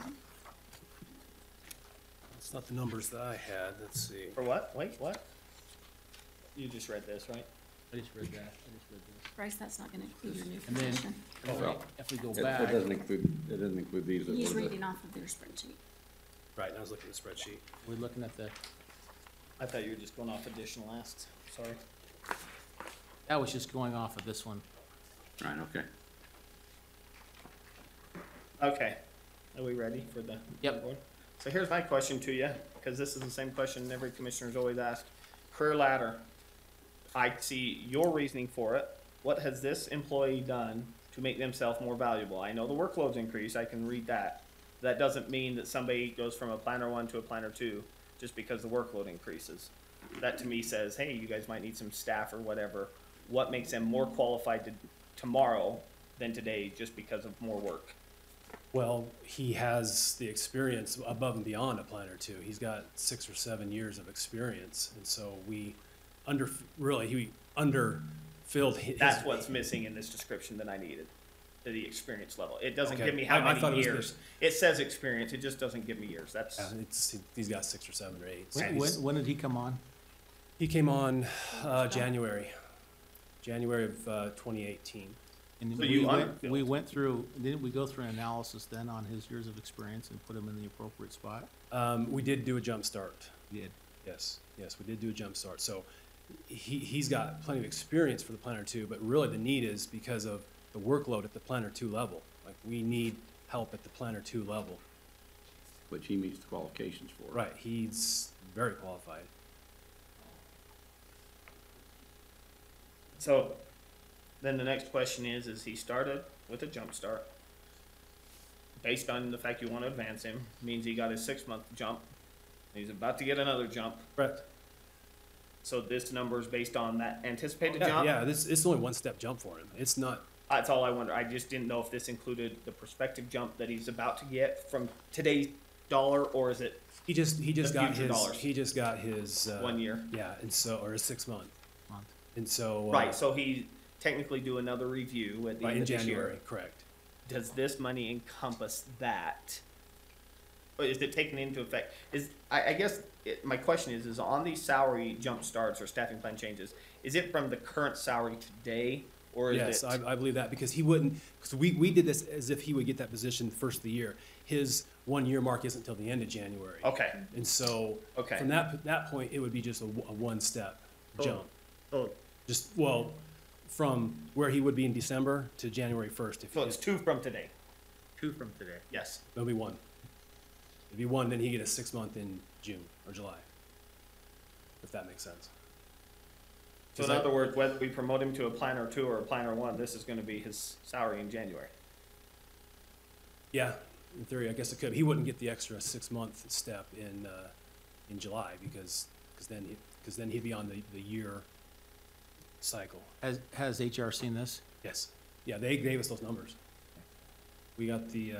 That's not the numbers that I had. Let's see. For what? Wait, what? You just read this, right? I just read that. Bryce, that's not gonna include your new And then- commission. If we go It back, doesn't include these. He's What is it? reading off of their spreadsheet. Right, I was looking at the spreadsheet. we're looking at the, I thought you were just going off additional asks, sorry. that was just going off of this one. Right, okay. Okay, are we ready for the? Yep. board? So here's my question to you, because this is the same question every commissioner's always asked. Career ladder, I see your reasoning for it. What has this employee done to make themselves more valuable? I know the workload's increased, I can read that. That doesn't mean that somebody goes from a planner 1 to a planner 2, just because the workload increases. That to me says, hey, you guys might need some staff or whatever. What makes them more qualified tomorrow than today, just because of more work? Well, he has the experience above and beyond a planner too. He's got 6 or 7 years of experience, and so he underfilled his. That's what's missing in this description that I needed, the experience level. It doesn't Okay. give me how I thought many it was years. It says experience, it just doesn't give me years. That's, He's got 6 or 7 or 8. So When did he come on? he came on January of 2018. And So you we went through, didn't we go through an analysis then on his years of experience and put him in the appropriate spot? We did do a jump start. We did. Yes, we did do a jump start. So he's got plenty of experience for the planner two, but really the need is because of the workload at the planner two level. Like, we need help at the planner two level. Which he meets the qualifications for. Right, he's very qualified. So then the next question is he started with a jump start. Based on the fact you want to advance him, means he got his 6-month jump. He's about to get another jump. Correct. So this number is based on that anticipated Yeah, jump? yeah, it's only one step jump for him. It's not, That's all I wonder. I just didn't know if this included the prospective jump that he's about to get from today's dollar, or is it he just The got future his, dollars. he just got his. 1 year? Yeah, and so, or his 6 month. Month. And so. Right, so he technically do another review at the Right, end in of this January, year. correct. Does this money encompass that? Or is it taken into effect? I guess my question is on these salary jump starts or staffing plan changes, is it from the current salary today? Or is Yes, it? I believe that, because he wouldn't, because we did this as if he would get that position the first of the year. His 1 year mark isn't until the end of January. Okay, And so, Okay. from that point, it would be just a one step jump. so, Just, well, from where he would be in December to January 1st. If so it's 2 from today? 2 from today. Yes. It'll be 1. It'd be 1, then he get a 6 month in June or July. If that makes sense. So in other words, whether we promote him to a planner 2 or a planner 1, this is gonna be his salary in January. Yeah, in theory, I guess it could. He wouldn't get the extra 6 month step in July because then he'd be on the year cycle. Has HR seen this? Yes. Yeah, they gave us those numbers. We got the,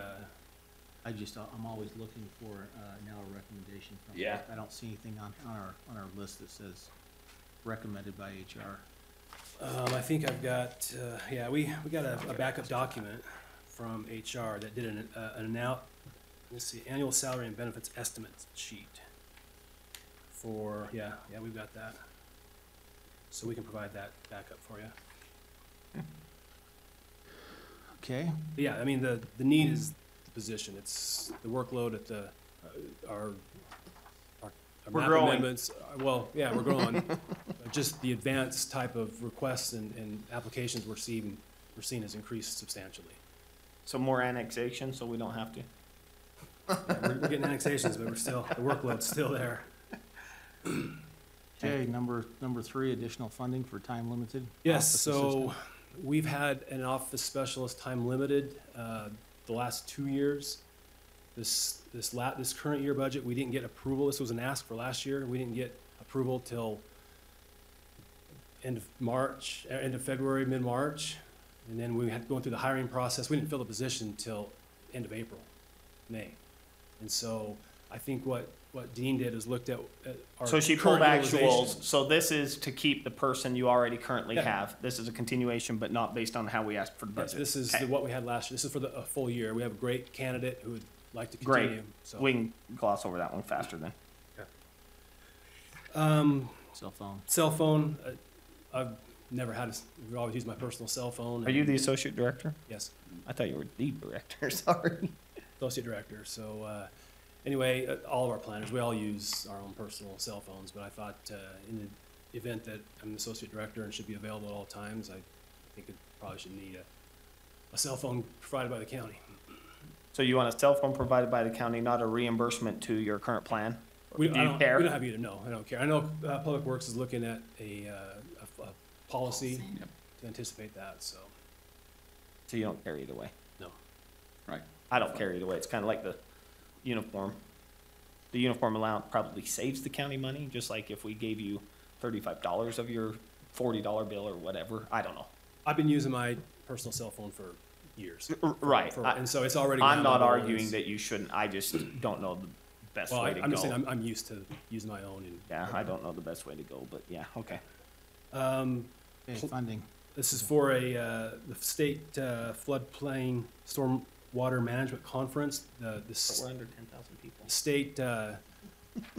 I'm always looking for now a recommendation from. Yeah. I don't see anything on our list that says recommended by HR. I think I've got, yeah, we got a backup document from HR that did let's see, annual salary and benefits estimate sheet for, yeah, we've got that. So we can provide that backup for you. Okay, But yeah, I mean, the need is the position. It's the workload at the, our We're map growing. amendments. Well, yeah, we're growing. Just the advanced type of requests and applications we're seeing has increased substantially. So more annexation, so we don't have to? We're getting annexations, but the workload's still there. okay, number 3, additional funding for time limited. Yes, office so assistant. we've had an office specialist time limited, the last 2 years. This current year budget, we didn't get approval. This was an ask for last year. We didn't get approval till end of February, mid-March. And then we had going through the hiring process. We didn't fill the position till end of April, May. And so I think what Dean did is looked at our So she pulled current actuals, utilization. so this is to keep the person you already currently Yeah. have. This is a continuation, but not based on how we asked for the Yes, budget. this is Okay. what we had last year. This is for a full year. We have a great candidate who would like to Great. continue. So, We can gloss over that one faster then. Cell phone. cell phone, I've never had, I've always used my personal cell phone. Are you the associate director? Yes, I thought you were the director, sorry. associate director. So, anyway, all of our planners, we all use our own personal cell phones, but I thought, in the event that I'm the associate director and should be available at all times, I think it probably should need a cell phone provided by the county. So you want a cell phone provided by the county, not a reimbursement to your current plan? We Do you don't care? have you to know. I don't care. I know, Public Works is looking at a policy to anticipate that, so, So you don't care either way? no. Right. I don't care either way. It's kind of like the uniform. The uniform allowance probably saves the county money, just like if we gave you $35 of your $40 bill or whatever. I don't know. I've been using my personal cell phone for years. Right. And so it's already. I'm not ground level. arguing It's- that you shouldn't. I just don't know the best Well, way to I'm go. just saying, I'm used to using my own and. Yeah, I don't know the best way to go, but yeah, okay. Okay, funding. This is for the state floodplain stormwater management conference. The We're under 10,000 people. state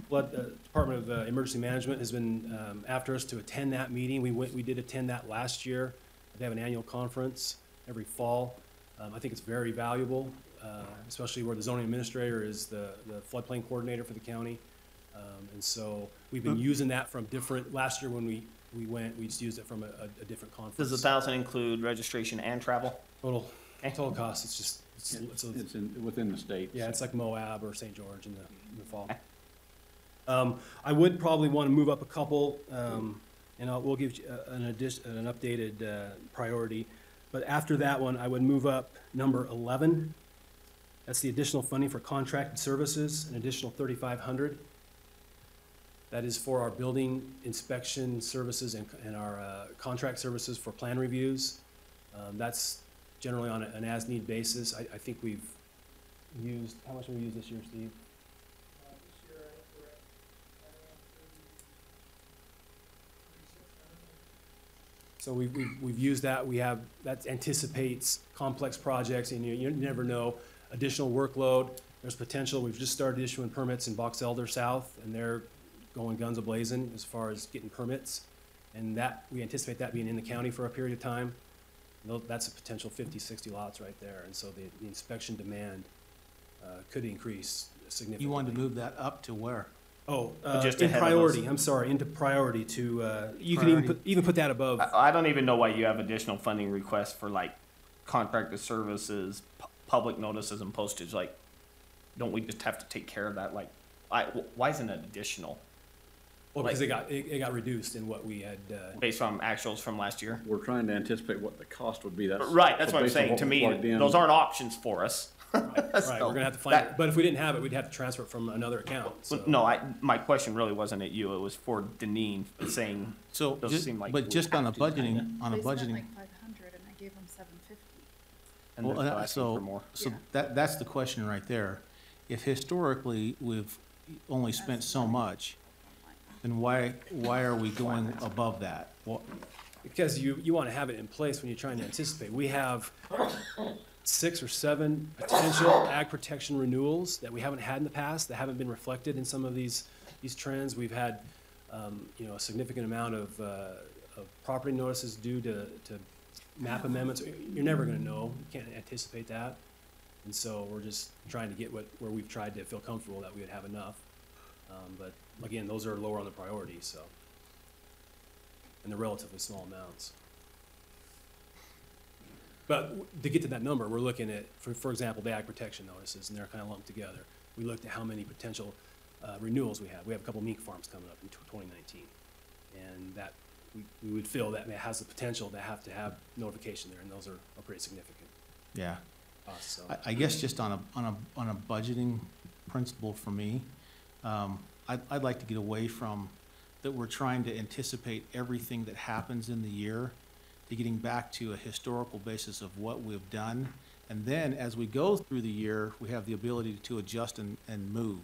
Department of Emergency Management has been after us to attend that meeting. We did attend that last year. They have an annual conference every fall. I think it's very valuable, especially where the zoning administrator is the floodplain coordinator for the county. And so we've been using that from last year when we we just used it from a different conference. Does the 1,000 include registration and travel? Total cost, it's just, It's within the state. yeah, it's like Moab or St. George in the fall. I would probably want to move up a couple, and we'll give you an updated priority. But after that one, I would move up number 11. That's the additional funding for contracted services, an additional 3,500. That is for our building inspection services and our contract services for plan reviews. That's generally on an as-need basis. I think we've used, how much have we used this year, Steve? So we've used that. That anticipates complex projects, and you never know. Additional workload, there's potential. We've just started issuing permits in Box Elder South, and they're going guns a-blazing as far as getting permits. And we anticipate that being in the county for a period of time. That's a potential 50, 60 lots right there. And so the inspection demand could increase significantly. You wanted to move that up to where? Oh, Just in ahead of priority, those. I'm sorry, into priority to, you can Priority. even put that above. I don't even know why you have additional funding requests for like contracted services, public notices and postage. Like, don't we just have to take care of that? Like, why isn't it additional Well, because it got reduced in what we had, based on actuals from last year? We're trying to anticipate what the cost would be. Right, that's so what I'm based on saying. what To we me, plugged in- those aren't options for us. right, we're gonna have to find it. But if we didn't have it, we'd have to transfer it from another account, so. No, my question really wasn't at you. It was for Deneen saying, So, Doesn't seem like but we just on a have to, kinda. budgeting, on a They spent budgeting. like 500 and I gave them 750. and Well, they're still asking for so, more. so Yeah. that's the question right there. If historically we've only spent so much, then why are we going above that? Well, Because you wanna have it in place when you're trying to anticipate. We have 6 or 7 potential ag protection renewals that we haven't had in the past, that haven't been reflected in some of these trends. We've had, a significant amount of property notices due to map amendments. You're never gonna know, you can't anticipate that. And so we're just trying to get where we've tried to feel comfortable that we would have enough. But again, those are lower on the priority, so. And they're relatively small amounts. But to get to that number, we're looking at, for example, the ag protection notices, and they're kind of lumped together. We looked at how many potential renewals we have. We have a couple mink farms coming up in 2019. And that, we would feel that it has the potential to have notification there, and those are pretty significant yeah. costs, so. I guess just on a budgeting principle for me, I'd like to get away from that we're trying to anticipate everything that happens in the year, to getting back to a historical basis of what we've done. And then as we go through the year, we have the ability to adjust and move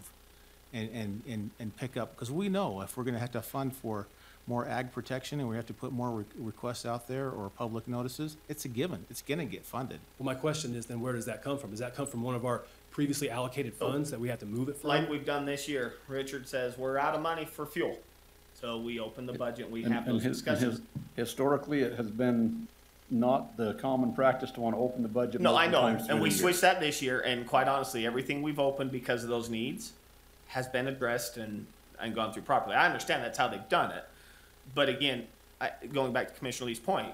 and pick up, because we know if we're gonna have to fund for more ag protection and we have to put more requests out there or public notices, it's a given, it's gonna get funded. Well, my question is then, where does that come from? Does that come from one of our previously allocated funds that we have to move it from? Like we've done this year, Richard says, we're out of money for fuel. So we open the budget, we have those discussions. Historically, it has been not the common practice to want to open the budget. No, I know, multiple times and through we the year. switched that this year, and quite honestly, everything we've opened because of those needs has been addressed and gone through properly. I understand that's how they've done it, but again, going back to Commissioner Lee's point,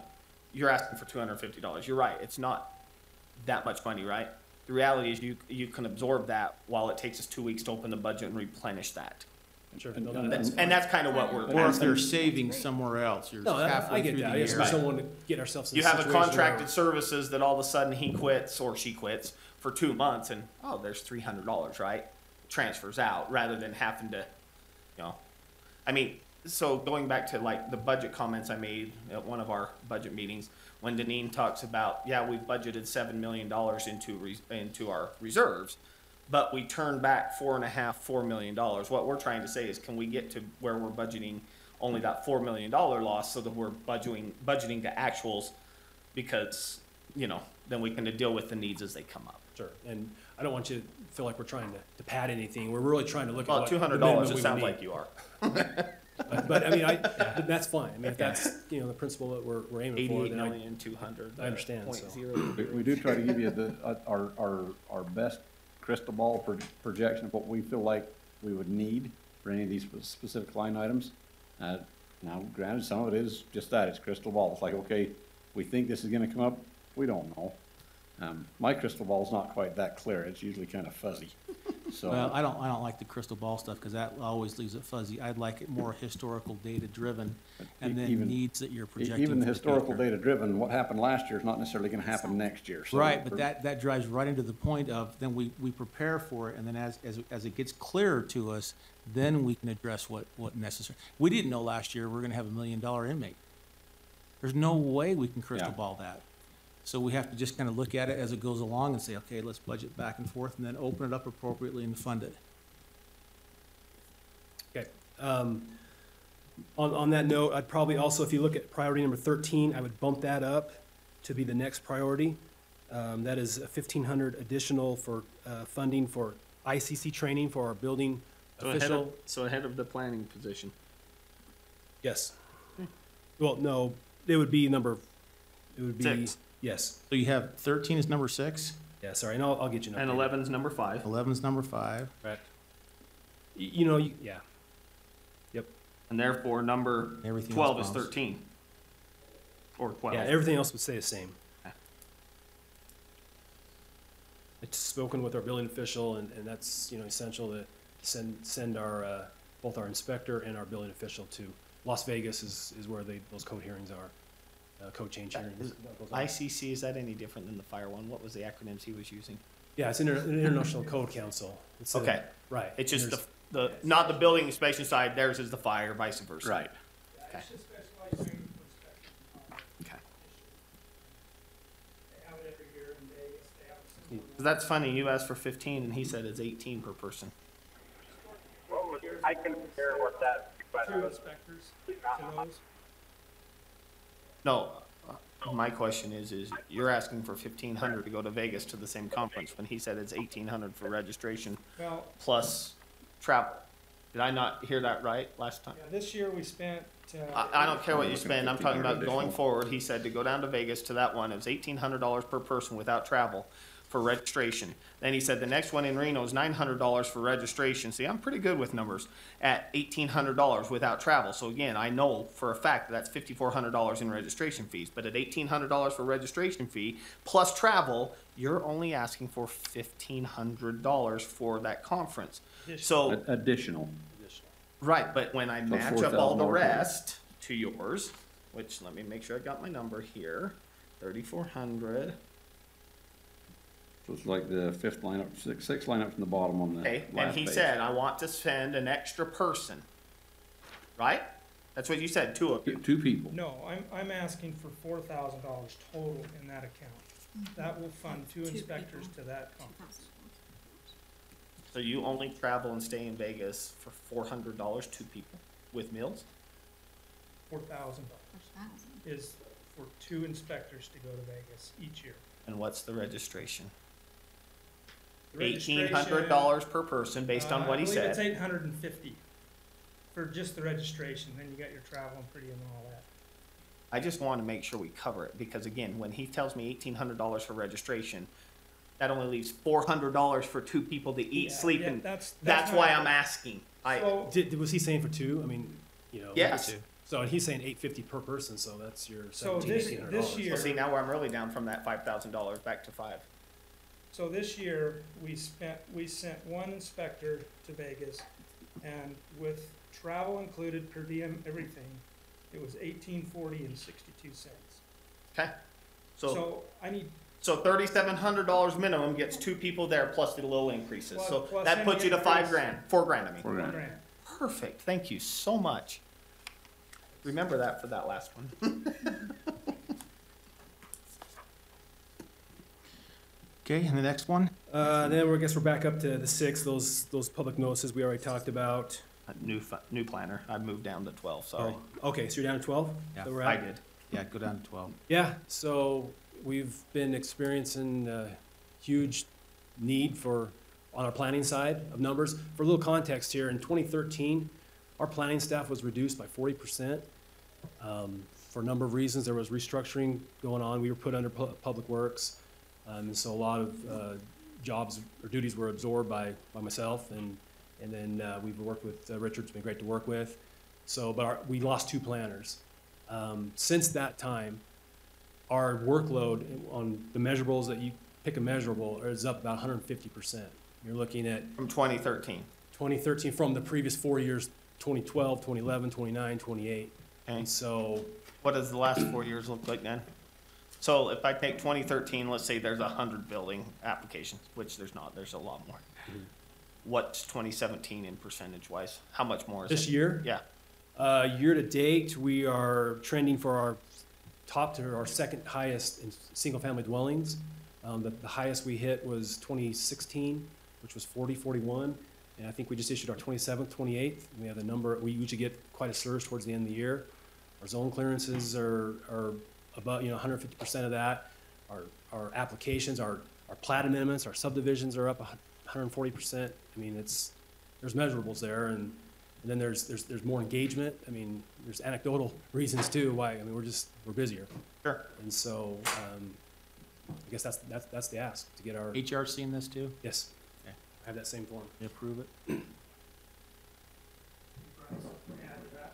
you're asking for $250. You're right, it's not that much money, right? The reality is you can absorb that while it takes us 2 weeks to open the budget and replenish that. Sure. And- No, and- that's And that's kind of what we're. Or if they're saving somewhere else, you're No, I halfway get through that. the I just year. don't want to get ourselves in a You have a situation contracted where- services that all of a sudden he quits or she quits for 2 months and, oh, there's $300, right? Transfers out rather than having to, I mean, so going back to like the budget comments I made at one of our budget meetings, when Deneen talks about, yeah, we've budgeted $7 million into our reserves, but we turned back $4 million. What we're trying to say is, can we get to where we're budgeting only that $4 million loss so that we're budgeting to actuals, because, then we can deal with the needs as they come up. Sure, and I don't want you to feel like we're trying to pad anything. We're really trying to look at Well, what. the $200, minimum it we sounds would like need. you are. But I mean, but that's fine. I mean, if that's, the principle that we're aiming for, then 88,200,000. I understand, so. 0.0. We do try to give you our best crystal ball projection of what we feel like we would need for any of these specific line items. Now, granted, some of it is just that, it's crystal ball. It's like, okay, we think this is gonna come up, we don't know. My crystal ball's not quite that clear, it's usually kind of fuzzy, so. Well, I don't like the crystal ball stuff, because that always leaves it fuzzy. I'd like it more historical, data-driven, and then Even- needs that you're projecting. Even the for historical future. data driven, what happened last year is not necessarily gonna happen next year, so. Right, but that drives right into the point of, then we prepare for it, and then as it gets clearer to us, then we can address what necessary. We didn't know last year we're gonna have $1 million inmate. There's no way we can crystal Yeah. ball that. So we have to just kind of look at it as it goes along and say, okay, let's budget back and forth, and then open it up appropriately and fund it. Okay. On that note, I'd probably also, if you look at priority number 13, I would bump that up to be the next priority. That is 1,500 additional for funding for ICC training for our building official. So ahead of the planning position. Yes. Well, no, it would be it would be. 6. Yes. So you have 13 is number 6, Yeah, sorry, and I'll get you an And update. 11's number 5. 11 is number 5. Correct. Yeah. Yep. And therefore, number Everything 12 else is bumps. 13. Or 12. Yeah, everything else would stay the same. Okay. It's spoken with our building official, and that's, essential to send our, both our inspector and our building official to Las Vegas is where those code hearings are, code change hearings. ICC, is that any different than the fire one? What was the acronyms he was using? Yeah, it's International Code Council. It's Okay. Right. It's just There's- the not the building inspection side, theirs is the fire, vice versa. Right. Okay. Okay. That's funny, you asked for 15 and he said it's 18 per person. I can compare what that request Two was. inspectors to those. No, my question is you're asking for 1,500 to go to Vegas to the same conference when he said it's 1,800 for registration Well, plus travel. Did I not hear that right last time? yeah, this year we spent, I don't care what you spend, I'm talking about going Additional. forward, he said to go down to Vegas to that one, it was $1,800 per person without travel for registration. Then he said the next one in Reno is $900 for registration, see, I'm pretty good with numbers, at $1,800 without travel, so again, I know for a fact that that's $5,400 in registration fees, but at $1,800 for registration fee, plus travel, you're only asking for $1,500 for that conference. So, Additional. right, but when I So match up all the $4,000 rest to yours, which let me make sure I got my number here, 3,400. So it's like the fifth line up, sixth line up from the bottom on the Okay, and last he page. said, I want to spend an extra person, right? That's what you said, 2 of you. Two people. no, I'm asking for $4,000 total in that account. That will fund two inspectors to that conference. So you only travel and stay in Vegas for $400, 2 people, with meals? $4,000 is for two inspectors to go to Vegas each year. And what's the registration? The registration, $1,800 per person, based on what he I believe it's said. $850 for just the registration, then you got your travel and per diem and all that. I just want to make sure we cover it, because again, when he tells me $1,800 for registration, that only leaves $400 for 2 people to eat, Yeah, sleep, yeah, and that's that's not- why I'm asking. So, Was he saying for 2? I mean, Yes. So he's saying $850 per person, so that's your So $1,700. this year- Well, see, now where I'm really down from that $5,000 back to 5. So this year, we sent one inspector to Vegas, and with travel included, per diem, everything, it was $18.40 Okay? So I need, So $3,700 minimum gets 2 people there plus the little increases. So Plus that any puts you to 5 increase. grand, 4 grand, I mean. 4 grand. $1,000. Perfect, thank you so much. Remember that for that last one. Okay, and the next one? Then I guess we're back up to the 6, those public notices we already talked about. New planner, I moved down to 12, sorry. Okay, so you're down to 12? Yeah, So we're I at- did. Yeah, go down to 12. Yeah, so we've been experiencing a huge need on our planning side of numbers. For a little context here, in 2013, our planning staff was reduced by 40%. For a number of reasons, there was restructuring going on. We were put under Public Works. And so a lot of jobs or duties were absorbed by myself. And then we've worked with Richard, it's been great to work with. So, but we lost 2 planners. Since that time, our workload on the measurables that you pick a measurable is up about 150%. You're looking at From 2013. 2013 from the previous 4 years, 2012, 2011, 29, 28. Okay. And so, What does the last 4 years look like then? So if I take 2013, let's say there's 100 building applications, which there's not, there's a lot more. What's 2017 in percentage wise? How much more is it? this year, Yeah, year to date, we are trending for our top to our second highest in single-family dwellings. The highest we hit was 2016, which was 41. And I think we just issued our 27th, 28th. We have the number, we usually get quite a surge towards the end of the year. Our zone clearances are about, 150% of that. Our applications, our plat amendments, our subdivisions are up 140%. I mean, there's measurables there, and then there's more engagement. I mean, there's anecdotal reasons too why. I mean, we're busier. sure. And so, I guess that's the ask, to get our, HR seen this too? yes, Okay. have that same form. They approve it? Add to that.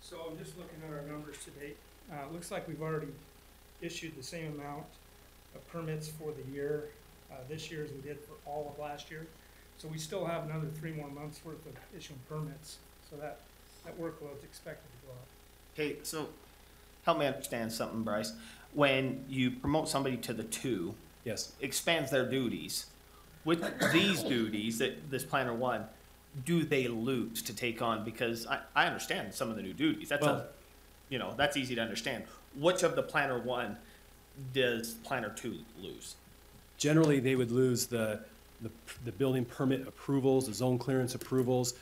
So I'm just looking at our numbers to date. It looks like we've already issued the same amount of permits for the year, this year as we did for all of last year. So we still have another 3 more months worth of issuing permits, so that workload's expected to go up. Okay, so help me understand something, Bryce. When you promote somebody to the 2, Yes. expands their duties. With these duties that this planner 1, do they lose to take on? Because I understand some of the new duties. That's Well- that's easy to understand. Which of the planner 1 does planner 2 lose? Generally, they would lose the building permit approvals, the zone clearance approvals,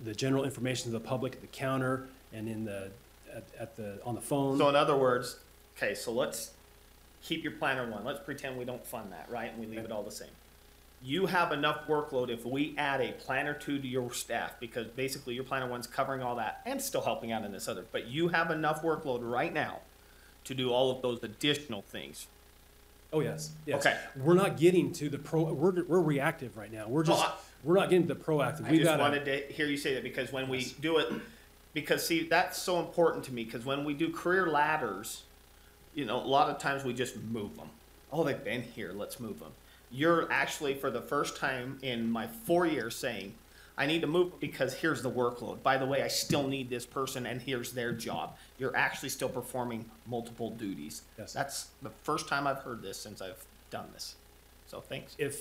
the general information to the public at the counter and on the phone. So in other words, okay, so let's keep your planner 1. Let's pretend we don't fund that, right? And we leave it all the same. You have enough workload if we add a planner 2 to your staff, because basically your planner 1's covering all that and still helping out in this other, but you have enough workload right now to do all of those additional things. Oh, yes, yes. Okay. We're not getting to the we're reactive right now. We're just, we're not getting to the proactive. I We just gotta, wanted to hear you say that, because when we do it, because see, that's so important to me, because when we do career ladders, a lot of times we just move them. Oh, they've been here, let's move them. You're actually, for the first time in my 4 years, saying, I need to move because here's the workload. By the way, I still need this person and here's their job. You're actually still performing multiple duties. Yes. That's the first time I've heard this since I've done this. So thanks. okay.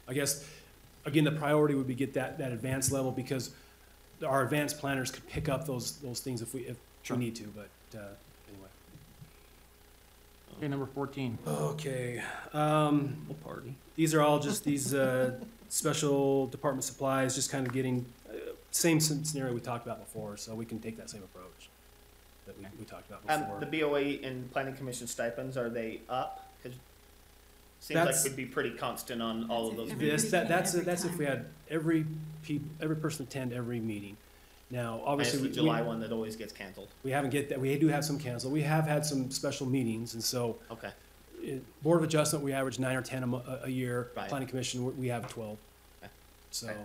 I guess, again, the priority would be get that advanced level, because our advanced planners could pick up those things if we need to, but, anyway. Okay, number 14. Okay, Party. these are all just these, special department supplies, just kind of getting, same scenario we talked about before, so we can take that same approach that we talked about before. The BOA and planning commission stipends, are they up? 'Cause seems like That's- we'd be pretty constant on all of those. Every This, meeting, that's every if we time. had every person attend every meeting. Now, Minus obviously, the July one that always gets canceled. we haven't get that, we do have some canceled. We have had some special meetings, and so, Okay. Board of Adjustment, we average 9 or 10 a year. Right. Planning Commission, we have 12. Okay. So, Okay.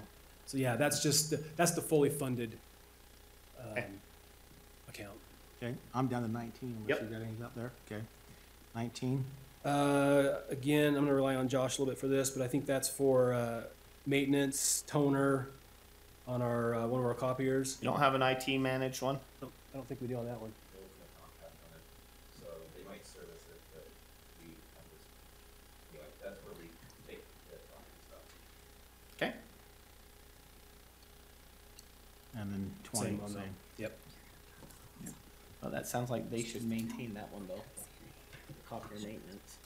so yeah, that's the fully funded, Okay. account. Okay, I'm down to 19, unless Yep. you got anything up there. Okay. 19. Again, I'm gonna rely on Josh a little bit for this, but I think that's for, maintenance, toner on our, one of our copiers. You don't have an IT managed one? I don't think we do on that one. So they might service it, but we have this, that's where we take the stuff. Okay. And then 20, Same on same. that. Yep. Oh, that sounds like they should maintain that one though. Copier maintenance.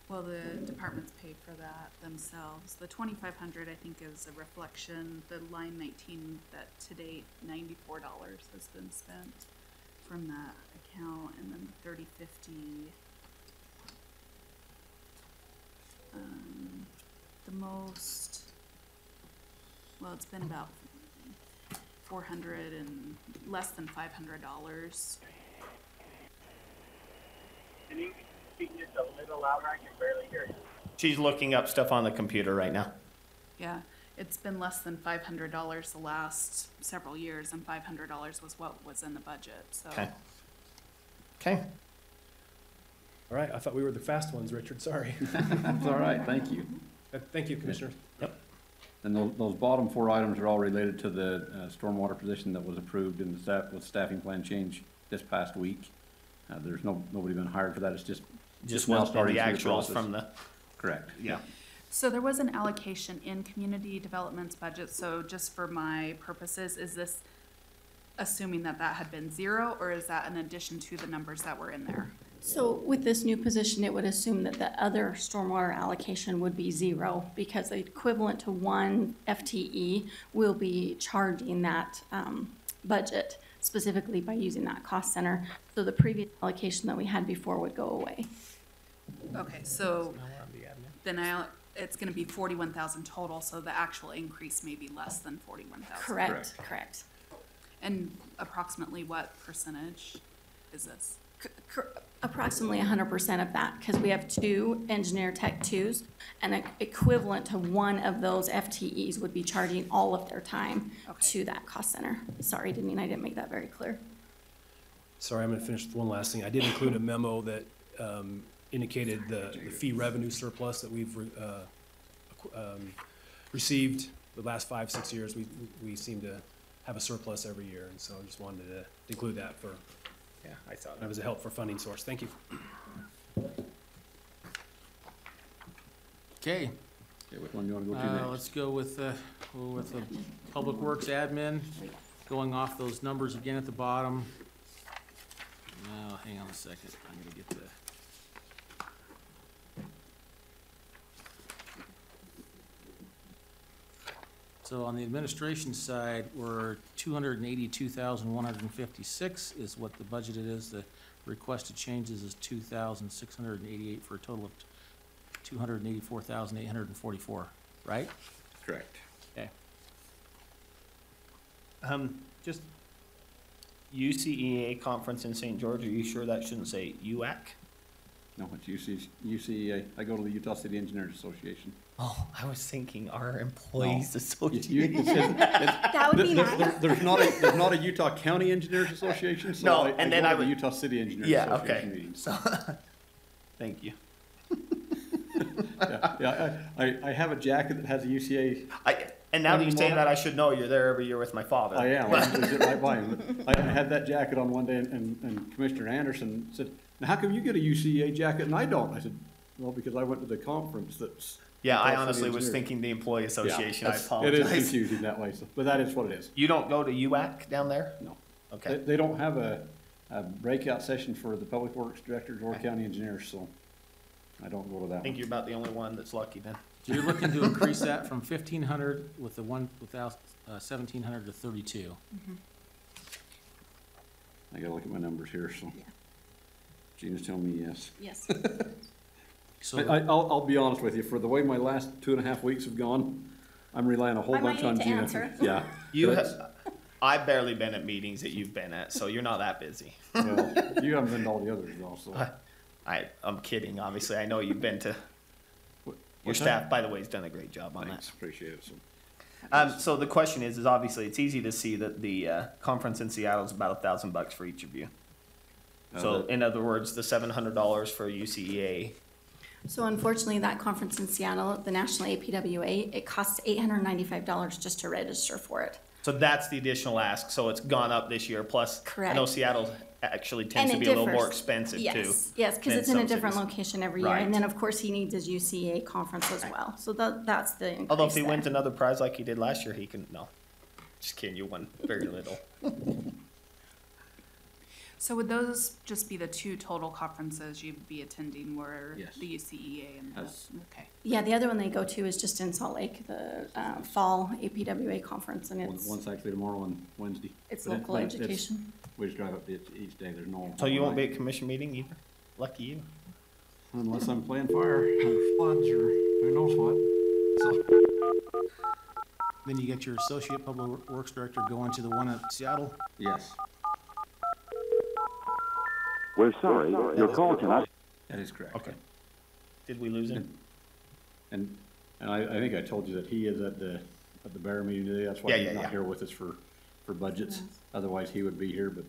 Well, the departments paid for that themselves. The 2,500, I think, is a reflection, the line 19, that to date, $94 has been spent from that account, and then the 3050, the most, well, it's been about 400 and less than $500. Can you speak just a little louder? I can barely hear you. She's looking up stuff on the computer right now. Yeah, it's been less than $500 the last several years, and $500 was what was in the budget, so. Okay. Okay. All right, I thought we were the fast ones, Richard, sorry. It's all right, thank you. Thank you, Commissioner. And those bottom 4 items are all related to the stormwater position that was approved in the staffing plan change this past week. There's nobody been hired for that, it's just Just now went starting the through the actuals process. from the, Correct. yeah. So there was an allocation in community development's budget, so just for my purposes, is this assuming that that had been 0, or is that in addition to the numbers that were in there? So with this new position, it would assume that the other stormwater allocation would be 0, because the equivalent to 1 FTE will be charging that budget specifically by using that cost center. So the previous allocation that we had before would go away. Okay, so then it's gonna be 41,000 total, so the actual increase may be less than 41,000. Correct. And approximately what percentage is this? Approximately 100% of that, because we have 2 engineer tech 2s, and equivalent to 1 of those FTEs would be charging all of their time to that cost center. Sorry, I didn't make that very clear. Sorry, I'm gonna finish with one last thing. I did include a memo that indicated the fee revenue surplus that we've received the last 5-6 years. We seem to have a surplus every year, and so I just wanted to include that for, Yeah, I saw that was a help for funding source. Thank you. Okay, Okay, which one do you want to go to next? let's go with the Public Works admin, going off those numbers again at the bottom. Now, hang on a second, I'm gonna get the. So on the administration side, we're 282,156 is what the budgeted is. The requested changes is 2,688 for a total of 284,844, right? Correct. Okay. Just UCEA conference in St. George, are you sure that shouldn't say UAC? No, it's UCEA. I go to the Utah City Engineers Association. Oh, I was thinking our employees You- association. it says- That would be nice. There's not a Utah County Engineers Association, so No, I and then go I to the would- Utah City Engineers Yeah, Association okay. meetings. So, thank you. Yeah, I have a jacket that has a UCA. And now that you say Anymore? that, I should know you're there every year with my father. I am. I sit right by him. I had that jacket on one day, and Commissioner Anderson said, "Now, how come you get a UCA jacket and I don't?" I said, "Well, because I went to the conference that's." Yeah, I Utah City honestly was Engineers." thinking the employee association. I It is apologize. confusing that way, but that is what it is. You don't go to UAC down there? No. Okay. They don't have a breakout session for the public works directors or county engineers, so I don't go to that I think one. you're about the only one that's lucky then. So you're looking to increase that from 1,500 with the one without 1,700 to 32. I gotta look at my numbers here, so. Yeah. Gina's telling me yes. Yes. So I'll be honest with you, for the way my last 2.5 weeks have gone, I'm relying a whole I might bunch on need to Gina. answer. Yeah. You But have, I've barely been at meetings that you've been at, so you're not that busy. well, you haven't been to all the others though, so. I'm kidding, obviously. I know you've been to, your What's that? staff, by the way, has done a great job on that. Thanks, appreciate it, so. So the question is obviously it's easy to see that the conference in Seattle is about $1,000 for each of you. So in other words, the $700 for UCEA. So unfortunately, that conference in Seattle, the National APWA, it costs $895 just to register for it. So that's the additional ask. So it's gone up this year. Plus, I know Correct. Seattle actually tends to And be it a little more differs. expensive too. Yes, because than it's in a some different cities. location every year. And then, Right. of course, he needs his UCA conference as well. So that's the increase Although if he there. wins another prize like he did last year, he can, no. Just kidding, you won very little. So would those just be the 2 total conferences you'd be attending, were Yes. the UCEA and the, That's- okay. Yeah, the other one they go to is just in Salt Lake, the fall APWA conference, and it's One's actually tomorrow and Wednesday. it's But it- local but it's- education. We just drive up each day, there's no. So you won't be at commission meeting either? Lucky you. Unless I'm playing fire, or floods, or who knows what. So, then you get your associate public works director going to the one at Seattle. yes, We're sorry, your call cannot. that is correct. Okay. Did we lose him? And I think I told you that he is at the at the bear meeting today. That's why Yeah, he's yeah, not yeah. here with us for budgets. Otherwise, he would be here, but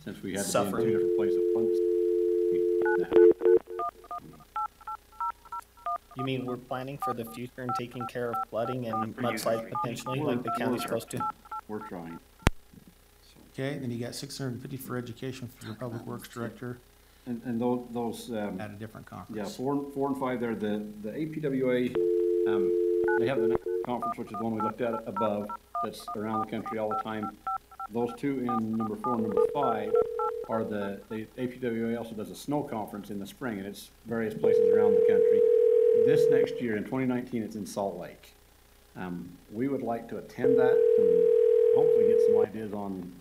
since we had to be in Suffering. two different places at once. You mean we're planning for the future and taking care of flooding and mudslides potentially, like the county's supposed to? We're trying. Okay, then you got 650 for education for the Public Works Director And those, at a different yeah, conference. 4 and 5 there, the APWA, they have the next conference, which is the one we looked at above, that's around the country all the time. Those two in number 4 and number 5 are the APWA also does a snow conference in the spring, and it's various places around the country. This next year, in 2019, it's in Salt Lake. We would like to attend that and hopefully get some ideas on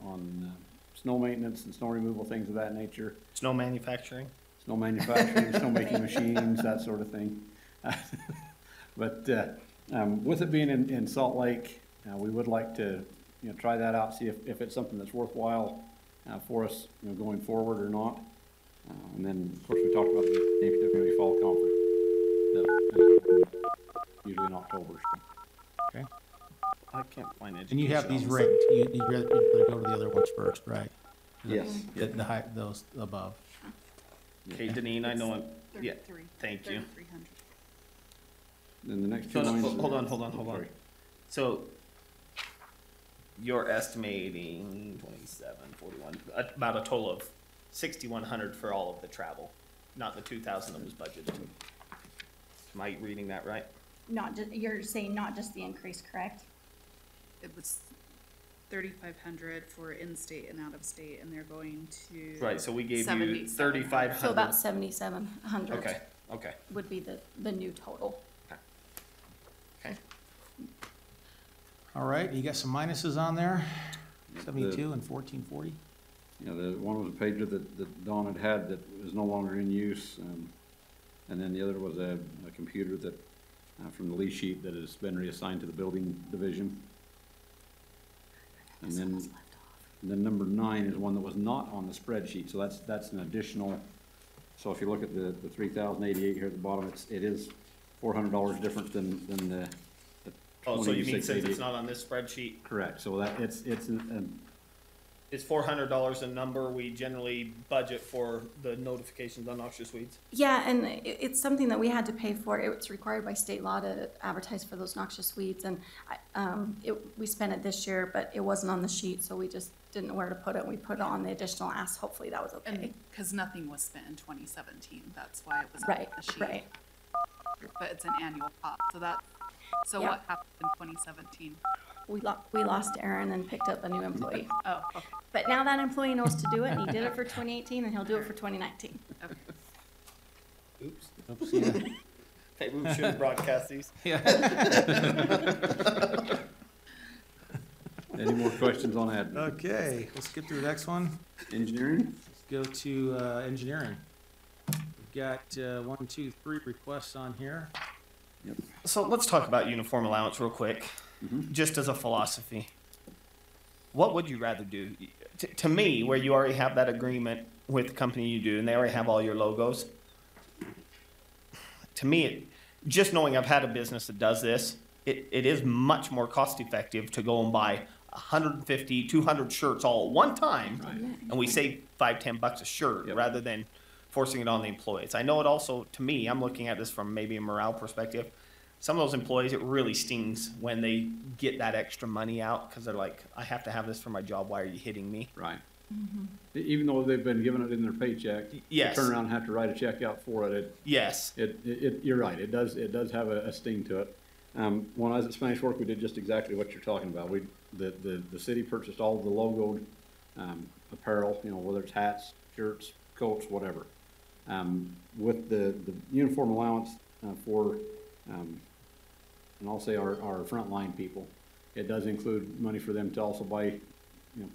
snow maintenance and snow removal, things of that nature. Snow manufacturing? Snow manufacturing, snow making machines, that sort of thing. But with it being in Salt Lake, we would like to, try that out, see if it's something that's worthwhile for us, going forward or not. And then, of course, we talked about the APWA Fall Conference, usually in October. So. Okay. I can't find it. And you have these ranked, you'd rather go to the other ones first, right? Yes. The high, those above. Okay, Deneen, I know, yeah, 33. thank you. 3,300. Then the next So, two lines. hold on. Sorry. So you're estimating 27, 41, about a total of 6,100 for all of the travel, not the 2,000 that was budgeted. Am I reading that right? Not just, you're saying not just the increase, correct? It was 3,500 for in-state and out-of-state, and they're going to. Right, so we gave you 7,700. 3,500. So about 7,700 Okay. would be the new total. Okay. All right, you got some minuses on there, 72 and 1440. The one was a pager that Dawn had that is no longer in use. And then the other was a computer that, from the lease sheet that has been reassigned to the building division. And then number 9 is one that was not on the spreadsheet, so that's an additional. So if you look at the 3,088 here at the bottom, it is $400 different than the Oh, so you mean since 2688. it's not on this spreadsheet, Correct, so that it's is $400 a number we generally budget for the notifications on noxious weeds? Yeah, and it's something that we had to pay for. It's required by state law to advertise for those noxious weeds, and we spent it this year, but it wasn't on the sheet, so we just didn't know where to put it. We put it on the additional ask. Hopefully that was okay. And because nothing was spent in 2017, that's why it was Right, on the sheet. right. But it's an annual cost, so Yeah. what happened in 2017? We lost Aaron and picked up a new employee. Oh, okay. But now that employee knows to do it, and he did it for 2018, and he'll do it for 2019. Okay. Oops. Oops, yeah. Maybe we should have broadcast these. any more questions on admin? Okay, let's get to the next one. Engineering? Let's go to engineering. We've got 1, 2, 3 requests on here. So let's talk about uniform allowance real quick, just as a philosophy. What would you rather do? To me, where you already have that agreement with the company you do, and they already have all your logos, to me, just knowing I've had a business that does this, it is much more cost effective to go and buy 150, 200 shirts all at one time, and we save $5, $10 a shirt rather than forcing it on the employees. I know it also, to me, I'm looking at this from maybe a morale perspective. Some of those employees, it really stings when they get that extra money out because they're like, I have to have this for my job. Why are you hitting me? Right. Even though they've been given it in their paycheck, Yes. turn around and have to write a check out for it. Yes. You're right. It does have a sting to it. When I was at Spanish Fork, we did just exactly what you're talking about. The city purchased all of the logoed apparel, whether it's hats, shirts, coats, whatever. With the uniform allowance for, and I'll say our frontline people, it does include money for them to also buy,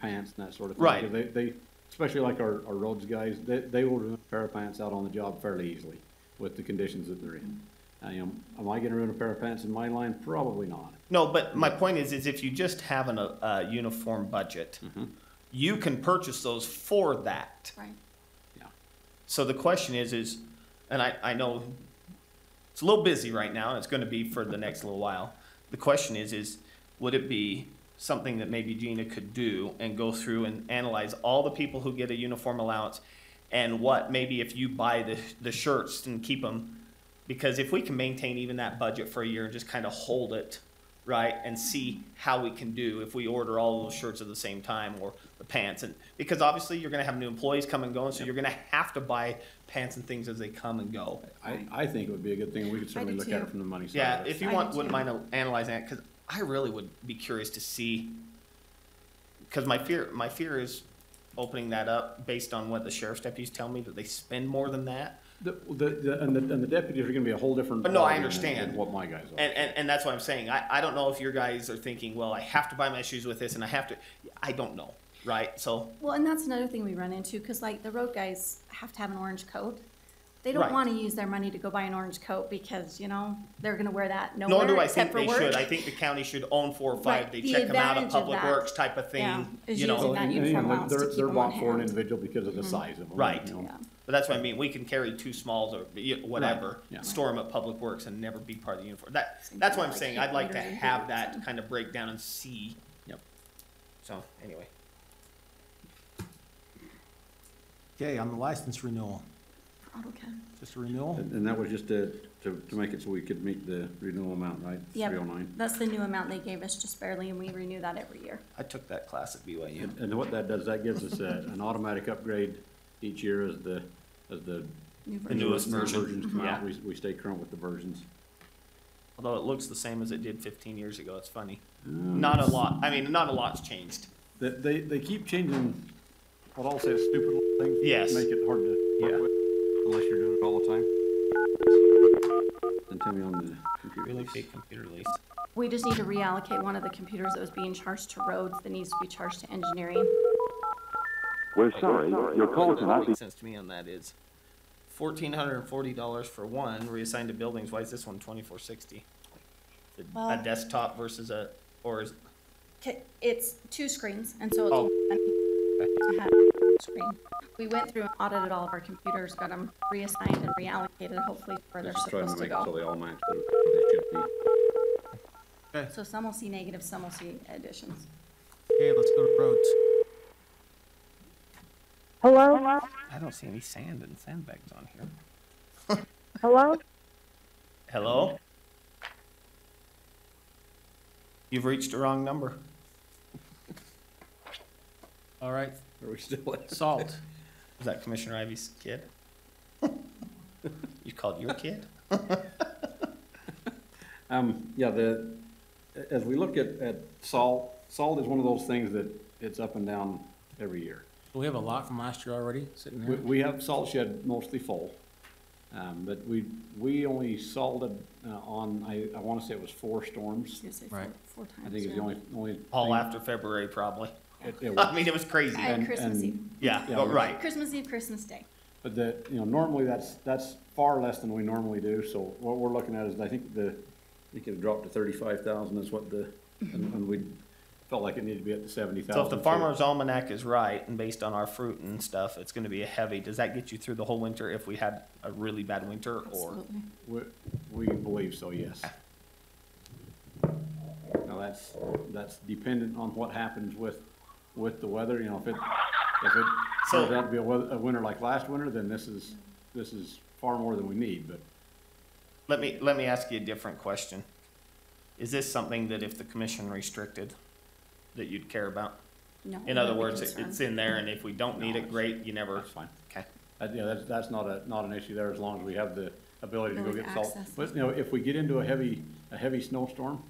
pants and that sort of thing. Right. 'Cause they especially like our roads guys, they will ruin a pair of pants out on the job fairly easily with the conditions that they're in. Am I gonna ruin a pair of pants in my line? Probably not. No, but my point is if you just have a uniform budget, you can purchase those for that. Right. So the question is, and I know it's a little busy right now, and it's going to be for the next little while. The question is would it be something that maybe Gina could do and go through and analyze all the people who get a uniform allowance and what maybe if you buy the shirts and keep them, because if we can maintain even that budget for a year and just kind of hold it, right, and see how we can do if we order all those shirts at the same time or the pants, and because obviously you're going to have new employees come and go, and so you're going to have to buy pants and things as they come and go. I think it would be a good thing. We could certainly do look at too. it from the money side Yeah, of it. if you I want, do wouldn't too. mind analyzing that, because I really would be curious to see, because my fear is opening that up based on what the sheriff's deputies tell me, that they spend more than that. And the deputies are gonna be a whole different. But no, I ballgame understand. than what my guys are. And that's what I'm saying. I don't know if your guys are thinking, well, I have to buy my shoes with this and I have to, I don't know, right? So, Well, and that's another thing we run into, because like the road guys have to have an orange coat. They don't Right. want to use their money to go buy an orange coat because, you know, they're going to wear that nor nowhere do I except think for they work. should. I think the county should own 4 or 5. Right, They the check them out at advantage of Public that, Works type of thing, yeah, is you know. using that And, uniform you know, allowance to they're keep them bought on for an hand. individual because of the size of them. Right. you know. Yeah. But that's what I mean. We can carry 2 smalls or whatever, Right, yeah. store them at Public Works and never be part of the uniform. Same That's thing what I'm like saying. heat I'd like to meters and have boots that and- kind of breakdown and see. Yep. So, anyway. Okay, on the license renewal, AutoCAD. just a renewal? And that was just to make it so we could meet the renewal amount, right? Yep. 309. That's the new amount they gave us just barely, and we renew that every year. I took that class at BYU. And what that does, that gives us an automatic upgrade each year as the New The newest newer version. versions come out. Yeah. We stay current with the versions. Although it looks the same as it did 15 years ago. It's funny. Not a lot. I mean, not a lot's changed. They keep changing, what I'll say is stupid little things. Yes. Make it hard to Yeah. work with, unless you're doing it all the time. And tell me on the computer. Really please. big computer lease. We just need to reallocate one of the computers that was being charged to roads that needs to be charged to engineering. We're sorry, your call cannot be. Makes sense to me on that is $1,440 for one reassigned to buildings. Why is this one $2,460? A Well- desktop versus or is, It's 2 screens, and so it's Oh. to have a screen. We went through and audited all of our computers, got them reassigned and reallocated, hopefully where they're Just trying to supposed to make it so go. they all match what they should be. So some will see negatives, some will see additions. Okay, let's go to roads. Hello? I don't see any sand and sandbags on here. Hello? Hello? You've reached the wrong number. All right, Are we still at? salt. Is that Commissioner Ivy's kid? You called your kid? Yeah, as we look at salt is one of those things that it's up and down every year. We have a lot from last year already sitting We, there. we have salt shed mostly full, but we only salted, on, I wanna say it was 4 storms. I was gonna say Right. four times. I think it's the yeah. only. All thing- after February, probably. it was- I mean, it was crazy. And and- Christmas and- Eve. Yeah, Yeah, oh, right. Christmas Eve, Christmas Day. But normally that's far less than we normally do, so what we're looking at is, I think it dropped to 35,000 is what and we felt like it needed to be at the 70,000. So if the Farmer's Almanac is right, and based on our fruit and stuff, it's gonna be a heavy, does that get you through the whole winter if we had a really bad winter, or? Absolutely. We believe so, yes. Now, that's dependent on what happens with the weather, if it So- turns out to be a winter like last winter, then this is far more than we need, but Let me ask you a different question. Is this something that if the commission restricted, that you'd care about? No. In other no big words, concern. it's in there, and if we don't need it, great, you never, that's fine. okay. Yeah, that's not an issue there, as long as we have the ability to go Ability get to salt. access But, if we get into a heavy snowstorm,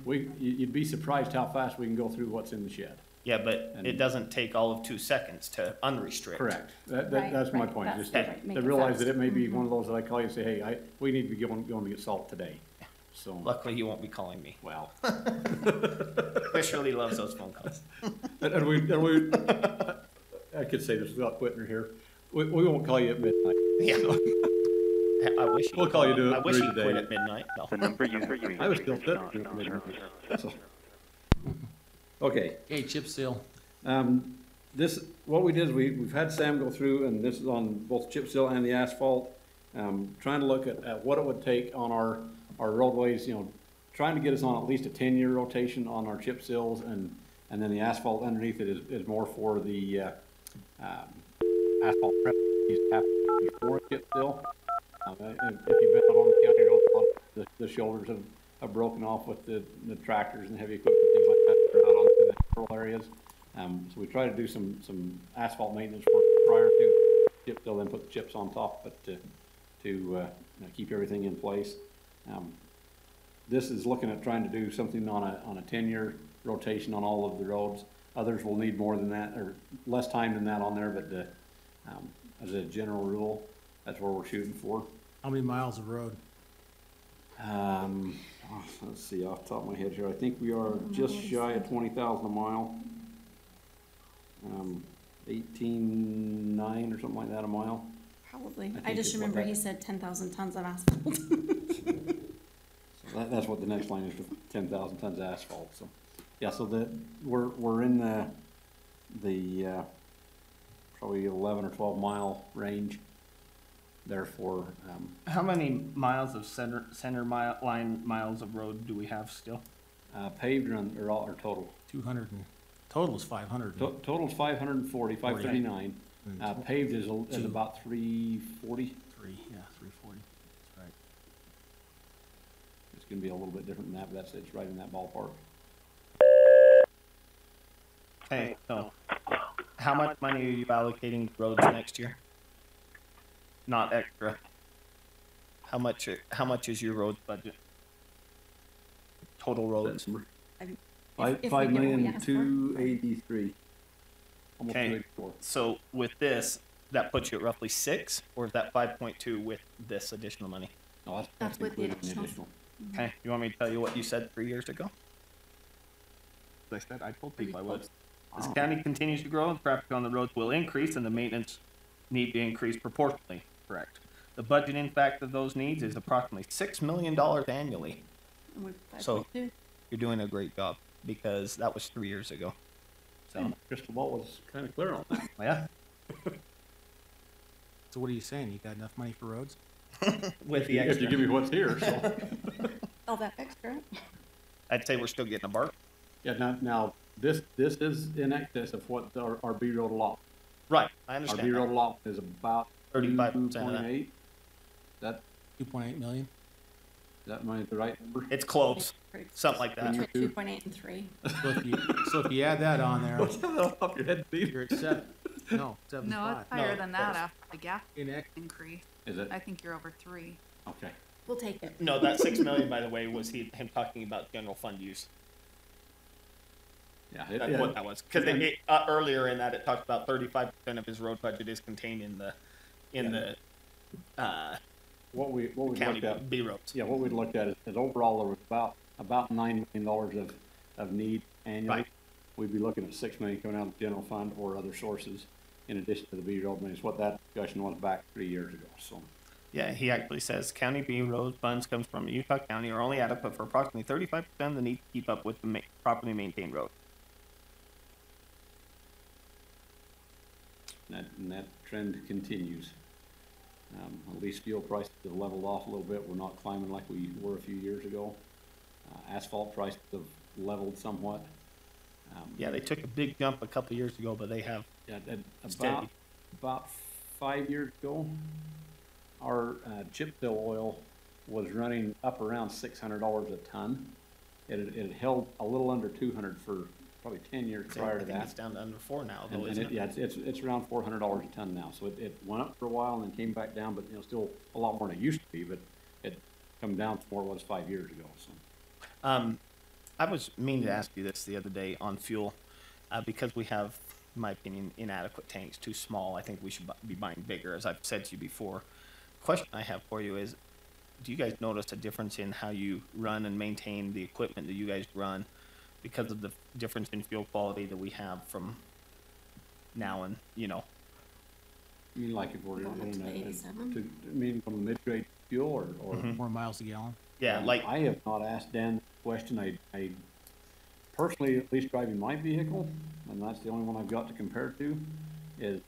you'd be surprised how fast we can go through what's in the shed. Yeah, but it doesn't take all of 2 seconds to unrestrict. Correct. Right, That's my right. point, That's just right. Make to it realize fast. that it may be one of those that I call you and say, hey, we need to be going to get salt today. So, Luckily, you won't be calling me. well. Chris really loves those phone calls. And we, I could say this without quitting her here, we won't call you at midnight. Yeah. I wish We'll call you I wish during he'd the quit day. at midnight. No. The number you have reached I was still is fit not at midnight. service. So. Okay, Okay, chip seal. what we did is we've had Sam go through, and this is on both chip seal and the asphalt, trying to look at what it would take on our roadways, trying to get us on at least a 10-year rotation on our chip seals, and then the asphalt underneath it is more for the, asphalt prep needs to happen before chip seal. If you've been out on the county road, a lot of the shoulders have broken off with the tractors and heavy equipment, things like that, that are out onto the rural areas. So we try to do some asphalt maintenance work prior to chip seal, then put the chips on top, but to keep everything in place. This is looking at trying to do something on a 10-year rotation on all of the roads. Others will need more than that, or less time than that on there, but as a general rule, that's where we're shooting for. How many miles of road? Let's see, off the top of my head here, I think we are just shy of 20,000 a mile. 18.9 or something like that a mile. Probably. I I think just is what remember that- he said 10,000 tons of asphalt. So that's what the next line is, for 10,000 tons of asphalt, so. Yeah, so we're in the probably 11 or 12 mile range. Therefore, How many miles of center line miles of road do we have still? paved or total. 200 and, total is 500. Total's 540, 539. Paved is about 340. 340. That's right. It's gonna be a little bit different than that, but it's right in that ballpark. Okay, so how much money are you allocating to roads next year? Not extra. How much is your roads budget? Total roads? Five if we get what we million asked for. 283. Almost Okay. 284. So with this, that puts you at roughly 6, or is that 5.2 with this additional money? No, That's with the including additional. Okay, you want me to tell you what you said 3 years ago? I said, I told people I would. As the county continues to grow, the traffic on the roads will increase and the maintenance need to increase proportionally, correct? The budget impact of those needs is approximately $6 million annually. And we're So- 5.2. You're doing a great job, because that was 3 years ago. So, Crystal ball was kind of clear on that. yeah, So what are you saying? You got enough money for roads? with the If you extra, give me what's here, so. All that extra. I'd say we're still getting a bark. Yeah, now, this is in excess of what our B road allotment. Right, I Our B understand road that. allotment is about 35% of that. 2.8. That, 2.8 million? that might be the right number? It's close, Pretty close. something like that. Between 2.8 and 3. So if you add that on there, What's that off the top of your head, Steve? you're at 7. No, 7.5. No, it's higher No, than that close. after the gas In ex- increase. Is it? I think you're over 3. Okay. We'll take it. No, that 6 million, by the way, was him talking about general fund use. Yeah. That's what that was. Because earlier in that, it talked about 35% of his road budget is contained in the What we county looked at, B roads. yeah, what we looked at is overall there was about $9 million of need annually. Right. We'd be looking at $6 million coming out of the general fund or other sources in addition to the B road money. It's what that discussion was back 3 years ago, so. Yeah, he actually says county B road funds comes from Utah County are only adequate for approximately 35% of the need to keep up with the properly maintained road. And that trend continues. At least fuel prices have leveled off a little bit. We're not climbing like we were a few years ago. Asphalt prices have leveled somewhat. Yeah, they took a big jump a couple years ago, but they have Yeah, steady. about 5 years ago, our chip seal oil was running up around $600 a ton. It had held a little under 200 for probably 10 years prior to I think it's that. down to under 4 now, though, And isn't it? yeah, it's around $400 a ton now. So it went up for a while and then came back down, but still a lot more than it used to be. But it come down to where it was 5 years ago. So I was meaning to ask you this the other day on fuel, because we have, in my opinion, inadequate tanks, too small. I think we should be buying bigger, as I've said to you before. Question I have for you is, do you guys notice a difference in how you run and maintain the equipment that you guys run because of the difference in fuel quality that we have from now and, I mean, like if we're Going up in to 87? from the mid-grade fuel or More miles a gallon? yeah, like, I have not asked Dan the question. I personally, at least driving my vehicle, and that's the only one I've got to compare to, is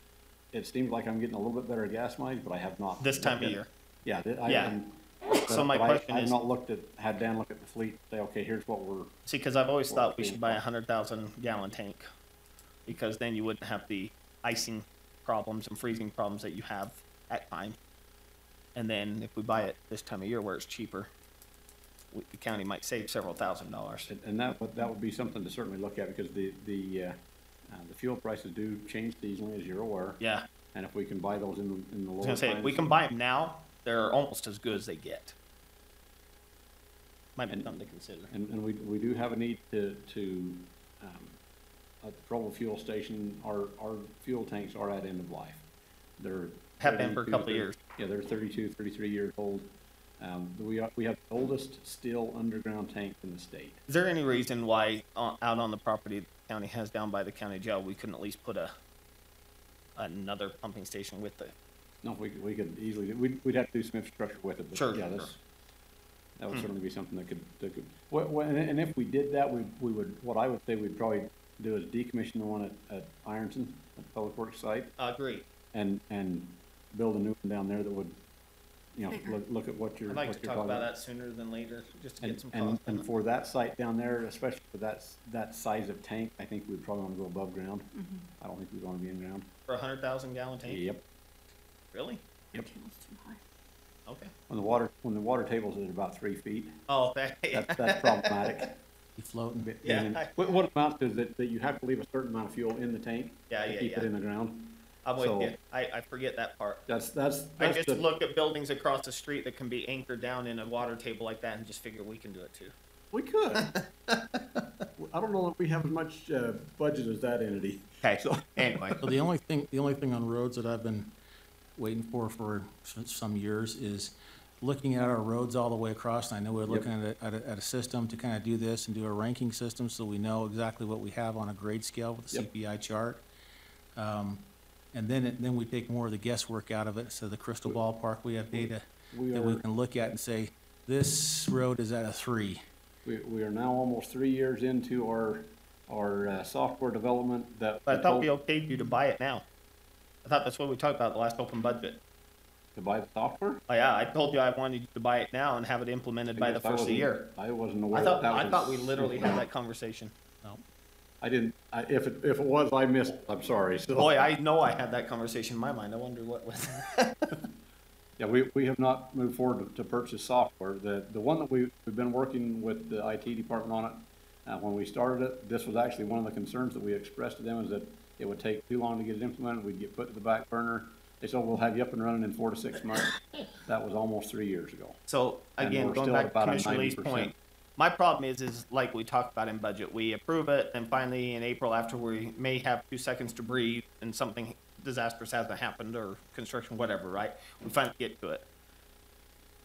it seems like I'm getting a little bit better gas mileage, but I have not. this time looked of at- year. Yeah, Yeah. So my question I've is, not had Dan look at the fleet, say, okay, here's what we're, see, cause I've always thought we should buy a 100,000 gallon tank. Because then you wouldn't have the icing problems and freezing problems that you have at time. And then if we buy it this time of year where it's cheaper, the county might save several $1,000s. and that would be something to certainly look at, because the fuel prices do change seasonally, as you're aware. Yeah, And if we can buy those in the I lower was gonna say, if we times- can buy them now, they're almost as good as they get. Might be something to consider. And we do have a need to, at the Provo fuel station, our fuel tanks are at end of life. They're. Have been for a 32, couple of years. Yeah, they're 32, 33 years old. We have the oldest still underground tank in the state. Is there any reason why out on the property the county has down by the county jail, we couldn't at least put another pumping station with it? No, we could easily, we'd have to do some infrastructure with it, but Sure, yeah, sure. that would certainly be something that could, and if we did that, we would, what I would say we'd probably do is decommission the one at Ironton, at the Public Works site, Agreed. and build a new one down there that would, Bigger. look at what you're, I'd what like you're to talk talking about about. that sooner than later, just to get And, some cost on and it. for that site down there, especially for that size of tank, I think we'd probably wanna go above ground. I don't think we'd wanna be in ground. For a 100,000 gallon tank? Yep. Really? Yep. Too high. Okay. When the water table's at about 3 feet, Oh, that's problematic. You floating? Yeah. And what it amounts to is that you have to leave a certain amount of fuel in the tank Yeah, to yeah, keep it yeah. in the ground. I'm with So- you. I forget that part. That's I just the, look at buildings across the street that can be anchored down in a water table like that and just figure we can do it too. we could. I don't know if we have as much budget as that entity. Okay, So- anyway. So the only thing on roads that I've been waiting for some years is looking at our roads all the way across. And I know we're looking at a system to kind of do this and do a ranking system so we know exactly what we have on a grade scale with the Yep. CPI chart. And then we take more of the guesswork out of it. So the crystal ballpark, we have data We that we are, can look at and say, this road is at a 3. we are now almost 3 years into our software development that. But I thought we okayed you to buy it now. I thought that's what we talked about the last open budget. To buy the software? Oh yeah, I told you I wanted you to buy it now and have it implemented by the I first of the wasn't- year. I wasn't aware I that that thought was. we literally had that conversation. I didn't, if it was, I missed, I'm sorry, so. Boy, I know I had that conversation in my mind. I wonder what was. Yeah, we have not moved forward to purchase software. The one that we've been working with the IT department on it, when we started it, this was actually one of the concerns that we expressed to them, is that it would take too long to get it implemented, we'd get put to the back burner. They said, we'll have you up and running in 4 to 6 months. That was almost 3 years ago. So And again, we're going still at back to about a Commissioner Lee's 90%. point, my problem is like we talked about in budget, we approve it, and finally in April, after we may have 2 seconds to breathe and something disastrous hasn't happened or construction, whatever, right? We finally get to it.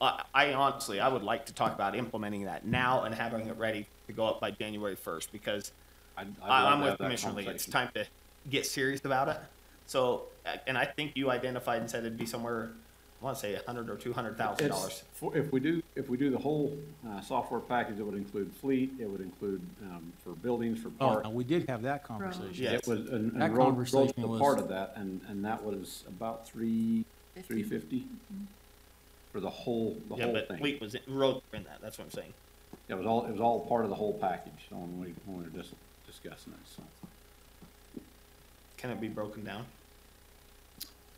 I honestly, I would like to talk about implementing that now and having it ready to go up by January 1st, because I'd love I'm to with have that Commissioner Lee. It's conversation. time to get serious about it. So, and I think you identified and said it'd be somewhere, I want to say $100,000 or $200,000. It's, if we do the whole software package, it would include fleet, it would include for buildings, for Oh, parks. now, we did have that conversation. Yeah. It was, and That road conversation was a was- part of that, and that was about $350 for the whole Yeah, but thing. fleet was, roads were in that, that's what I'm saying. It was all part of the whole package, so when we were just discussing it, so. Can it be broken down?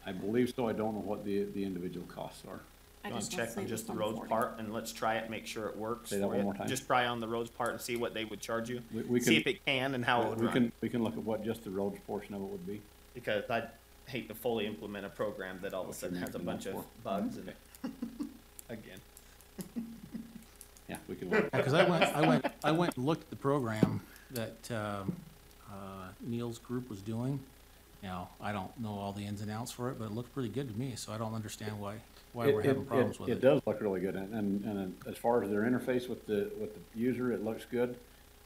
I believe so, I don't know what the individual costs are. I You want just to don't check see on it just the was roads 140. part, and let's try it, make sure it works Say that for one you. more time. Just try on the roads part and see what they would charge you. We See can, if it can and how it would we run. can look at what just the roads portion of it would be. Because I'd hate to fully implement a program that all of a sudden has a bunch of bugs in it. Again. Yeah, we can look. Because I went and looked at the program that Neil's group was doing. Now, I don't know all the ins and outs for it, but it looked pretty good to me, so I don't understand why we're having problems with It it. does look really good, and as far as their interface with the user, it looks good.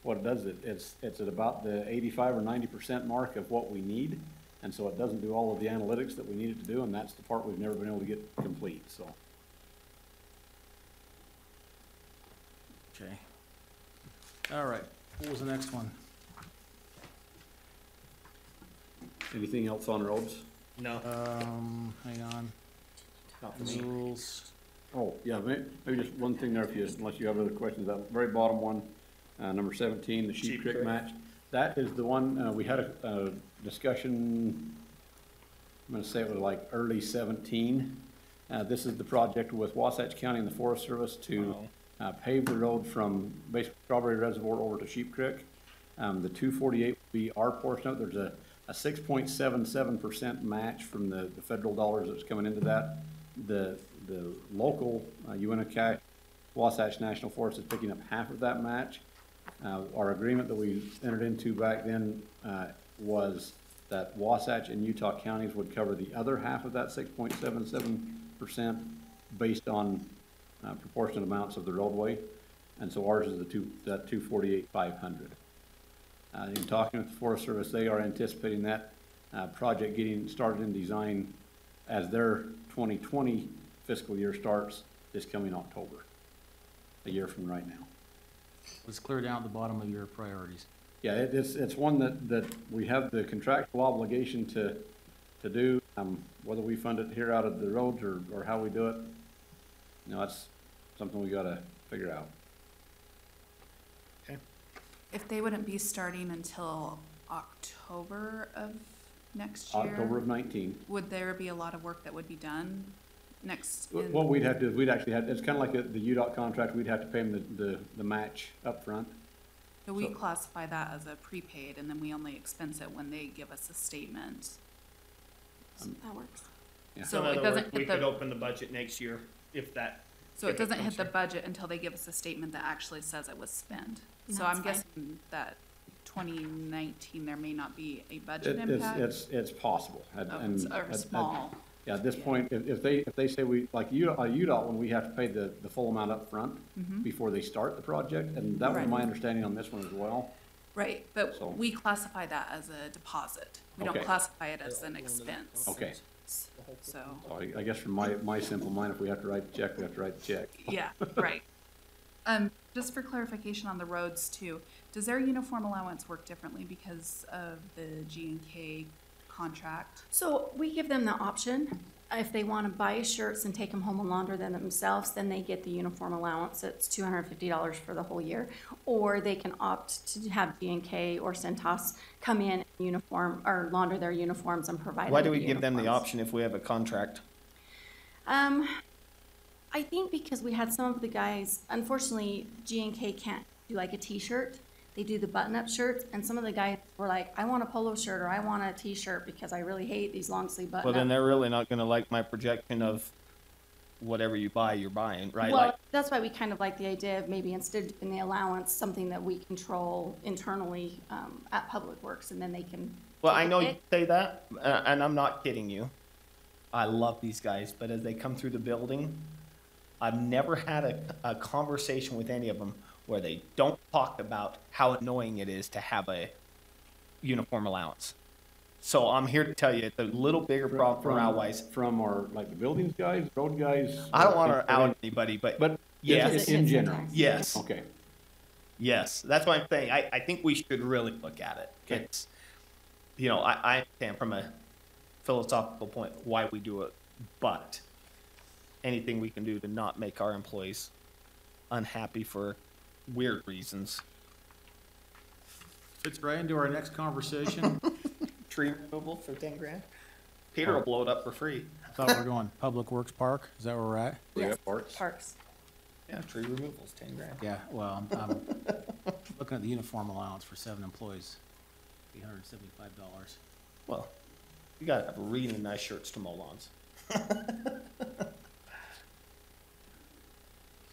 What it does, it's at about the 85 or 90% mark of what we need, and so it doesn't do all of the analytics that we need it to do, and that's the part we've never been able to get complete, so. Okay. All right, what was the next one? Anything else on roads? No, Hang on. not for me. Rules. Oh, yeah, maybe just one thing there, if you, unless you have other questions, that very bottom one, number 17, the Sheep Creek match. That is the one, we had a discussion, I'm gonna say it was like early 17. This is the project with Wasatch County and the Forest Service to pave the road from basically Strawberry Reservoir over to Sheep Creek. The 248 would be our portion of it. There's a 6.77% match from the federal dollars that's coming into that. The local Uinta Wasatch National Forest is picking up half of that match. Our agreement that we entered into back then was that Wasatch and Utah counties would cover the other half of that 6.77% based on proportionate amounts of the roadway. And so ours is that 248,500. In talking with the Forest Service, they are anticipating that project getting started in design as their 2020 fiscal year starts this coming October, a year from right now. Let's clear down the bottom of your priorities. Yeah, it's one that we have the contractual obligation to do, whether we fund it here out of the roads or how we do it. You know, that's something we gotta figure out. If they wouldn't be starting until October of next year? October of 19. Would there be a lot of work that would be done next? What we'd have to do is we'd actually have, it's kind of like the UDOT contract, we'd have to pay them the match up front. So we classify that as a prepaid, and then we only expense it when they give us a statement. That works. Yeah. So in it other doesn't words, we hit could the, open the budget next year if that. so it if it doesn't comes hit the here. budget until they give us a statement that actually says it was spent. So That's I'm fine. guessing that 2019, there may not be a budget impact? It's possible. Or small. Yeah, at this point, if they say we, like UDOT, when we have to pay the full amount up front before they start the project, and that was Right. my understanding on this one as well. Right, but So- we classify that as a deposit. We don't Okay. classify it as an expense. Okay, So, so I guess from my simple mind, if we have to write the check, we have to write the check. yeah, right. Just for clarification on the roads too, does their uniform allowance work differently because of the G&K contract? So we give them the option. If they want to buy shirts and take them home and launder them themselves, then they get the uniform allowance. It's $250 for the whole year. Or they can opt to have G&K or Centos come in and uniform or launder their uniforms and provide. Why them do the we give them the uniforms. option if we have a contract? I think because we had some of the guys, unfortunately, G&K can't do like a T-shirt. They do the button-up shirts, and some of the guys were like, I want a polo shirt or I want a T-shirt because I really hate these long sleeve Well, button-up. then they're really not gonna like my projection of whatever you buy, you're buying, right? Well, Like, that's why we kind of like the idea of maybe instead of doing the allowance, something that we control internally at Public Works, and then they can. well, take I a know you pick. say that, and I'm not kidding you. I love these guys, but as they come through the building, I've never had a conversation with any of them where they don't talk about how annoying it is to have a uniform allowance. So I'm here to tell you, it's a little bigger problem for Alwise. From our, like, the buildings guys, road guys? I don't want to out anybody, but But yes, it's in general? yes, Okay. yes. That's what I'm saying. I think we should really look at it. Okay. It's, you know, I understand from a philosophical point why we do it, but anything we can do to not make our employees unhappy for weird reasons. Fits right into our next conversation. Tree removal for 10 grand? Peter will blow it up for free. I thought we were going Public Works Park. Is that where we're at? We Yes, have parks? Parks. Yeah, tree removal's 10 grand. Yeah, well, I'm looking at the uniform allowance for 7 employees, $875. Well, you gotta have really nice shirts to mow lawns.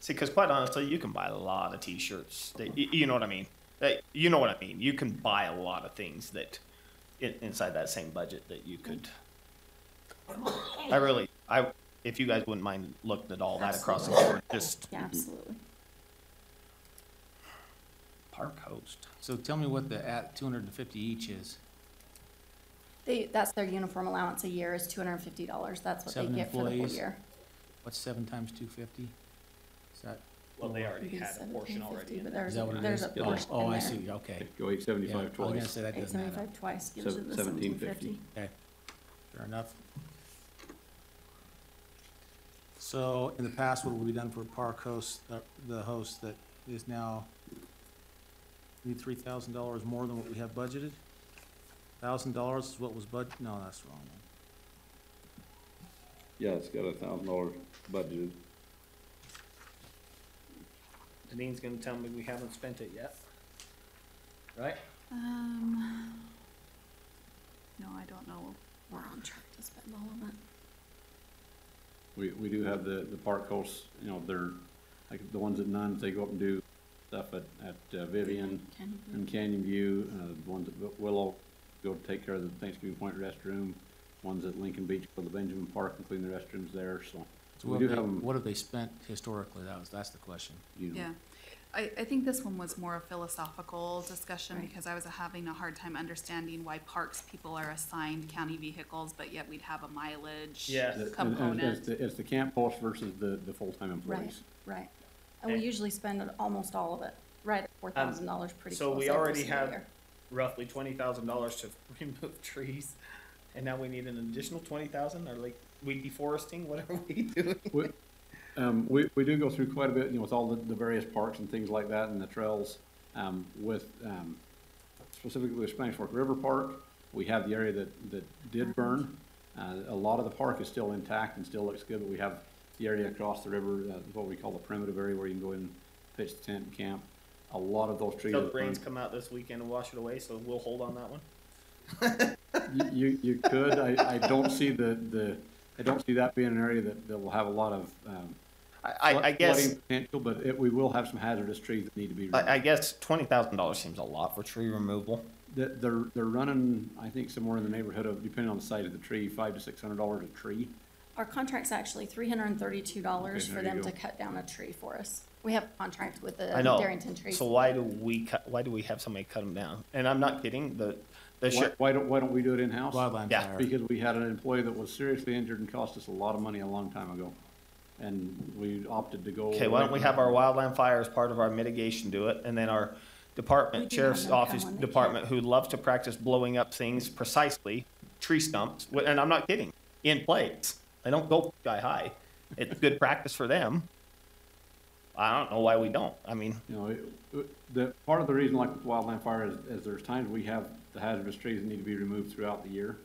See, because quite honestly, you can buy a lot of t-shirts. You know what I mean? You know what I mean? You can buy a lot of things that, inside that same budget that you could. If you guys wouldn't mind looking at all that across the board, just Yeah, absolutely. park host. So tell me what the at 250 each is. That's their uniform allowance a year is $250. That's what they 7 get for the whole employees. year. What's 7 times 250? Is that, Well, they already It'd be had a portion 17.50, already. but in there. is that what it there's is? a portion Oh, in I there. see, okay. Go Yeah, 875 I was gonna twice. say that doesn't add up. 875 twice gives you the 17.50. 1750. Okay, fair enough. So in the past, what have we done for park host, the host that is now need $3,000 more than what we have budgeted? $1,000 is what was no, that's the wrong one. Yeah, it's got $1,000 budgeted. Danine's gonna tell me we haven't spent it yet. Right? No, I don't know. We're on track to spend all of it. We do have the park hosts, you know, they're, like the ones at Nuns, they go up and do stuff at Vivian Canyon View. and Canyon View. The ones at Willow go to take care of the Thanksgiving Point restroom. Ones at Lincoln Beach go to Benjamin Park and clean the restrooms there, so. So We do have them, what have they spent historically? That's the question. you know. Yeah. I think this one was more a philosophical discussion Right. because I was having a hard time understanding why parks people are assigned county vehicles, but yet we'd have a mileage Yes. And component. it's the camp host versus the full-time employees. Right. And we usually spend almost all of it, right at $4,000 pretty So close we every already single have year. roughly $20,000 to remove trees, and now we need an additional 20,000, or like weed deforesting, what are we doing? We do go through quite a bit, you know, with all the various parks and things like that and the trails. Specifically with Spanish Fork River Park, we have the area that did burn. A lot of the park is still intact and still looks good, but we have the area across the river, what we call the primitive area where you can go in, pitch the tent and camp. A lot of those trees. So have rains burned. come out this weekend and wash it away, so we'll hold on that one? You could, I don't see I don't see that being an area that will have a lot of, I guess, flooding potential, but we will have some hazardous trees that need to be removed. I guess $20,000 seems a lot for tree removal. They're running, I think, somewhere in the neighborhood of, depending on the size of the tree, $500 to $600 a tree. Our contract's actually $332 Okay, for there them you to go. cut down a tree for us. We have a contract with the I know. Darrington Trees. So why do we have somebody cut them down? And I'm not kidding, Why don't we do it in-house? Wildland Yeah. fire. Because we had an employee that was seriously injured and cost us a lot of money a long time ago. And we opted to go. Okay, why don't we have our wildland fire as part of our mitigation do it, and then our We department, do sheriff's have them come office when they department, who loves to practice blowing up things precisely, tree stumps, and I'm not kidding, in place. They don't go sky high. It's good practice for them. I don't know why we don't. I mean, You know, the, part of the reason like with wildland fire is there's times we have the hazardous trees that need to be removed throughout the year,